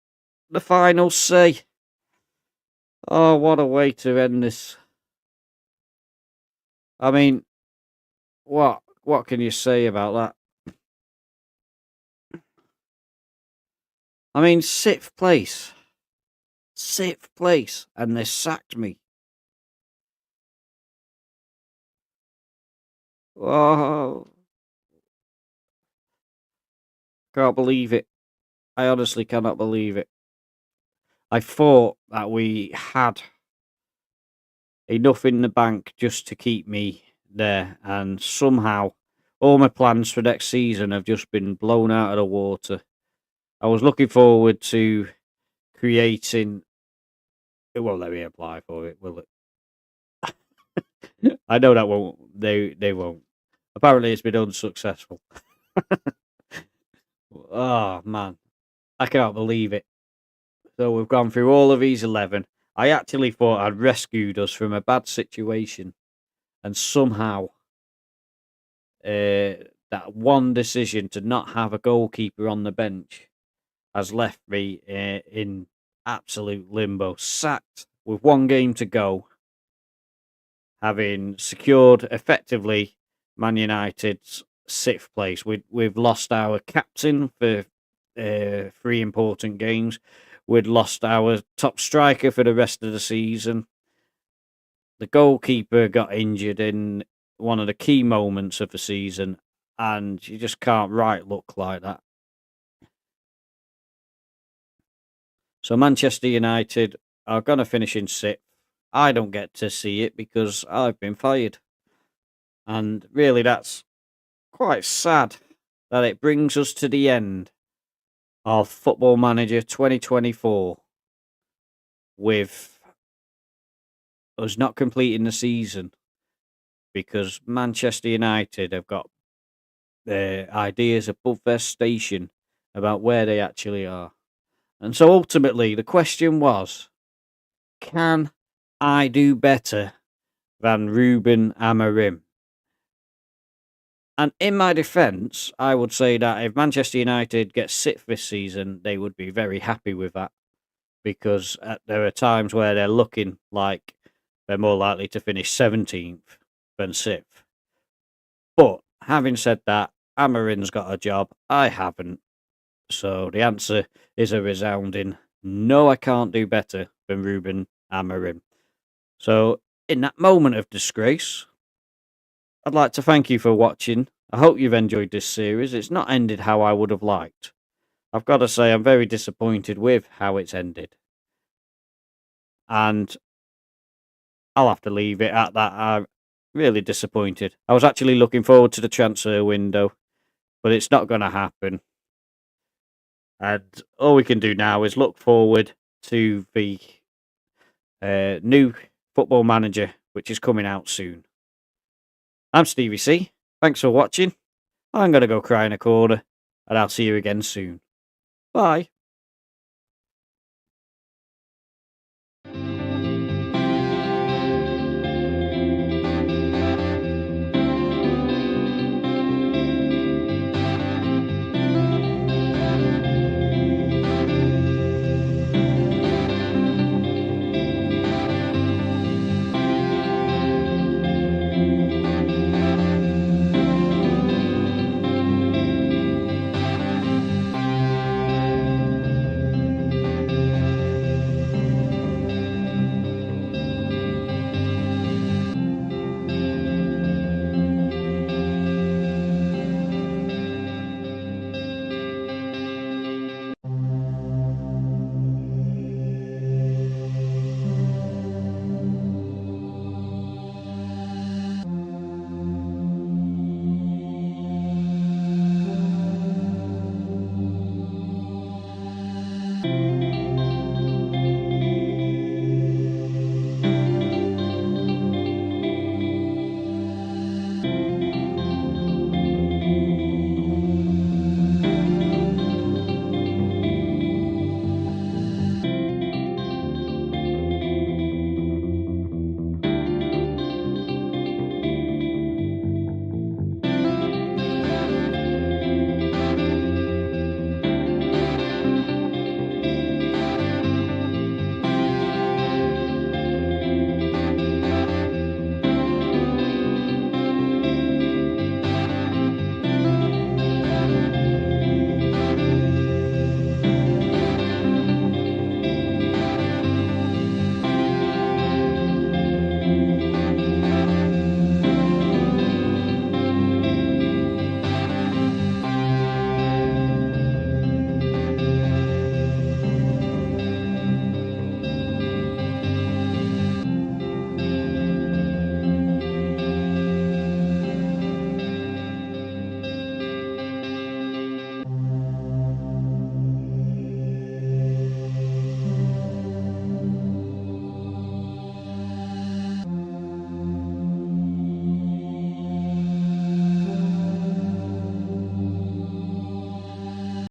the final say. Oh, what a way to end this. I mean, what can you say about that? I mean, 6th place. 6th place, and they sacked me. Oh, can't believe it. I honestly cannot believe it. I thought that we had enough in the bank just to keep me there, and somehow all my plans for next season have just been blown out of the water. I was looking forward to creating. It won't let me apply for it, will it? I know that won't. They won't. Apparently, it's been unsuccessful. Oh man, I can't believe it. So we've gone through all of these 11. I actually thought I'd rescued us from a bad situation, and somehow that one decision to not have a goalkeeper on the bench has left me in absolute limbo, sacked with one game to go, having secured effectively Man United's 6th place. We've lost our captain for 3 important games. We'd lost our top striker for the rest of the season. The goalkeeper got injured in one of the key moments of the season, and you just can't write luck like that. So Manchester United are going to finish in 6th. I don't get to see it because I've been fired. And really, that's quite sad that it brings us to the end of Football Manager 2024 with us not completing the season because Manchester United have got their ideas above their station about where they actually are. And so ultimately, the question was, can I do better than Ruben Amorim? And in my defence, I would say that if Manchester United get 6th this season, they would be very happy with that. Because there are times where they're looking like they're more likely to finish 17th than 6th. But having said that, Amorim's got a job. I haven't. So the answer is a resounding no, I can't do better than Ruben Amorim. So in that moment of disgrace, I'd like to thank you for watching. I hope you've enjoyed this series. It's not ended how I would have liked. I've got to say I'm very disappointed with how it's ended. And I'll have to leave it at that. I'm really disappointed. I was actually looking forward to the transfer window, but it's not going to happen. And all we can do now is look forward to the new Football Manager, which is coming out soon. I'm Stevie C. Thanks for watching. I'm going to go cry in a corner, and I'll see you again soon. Bye.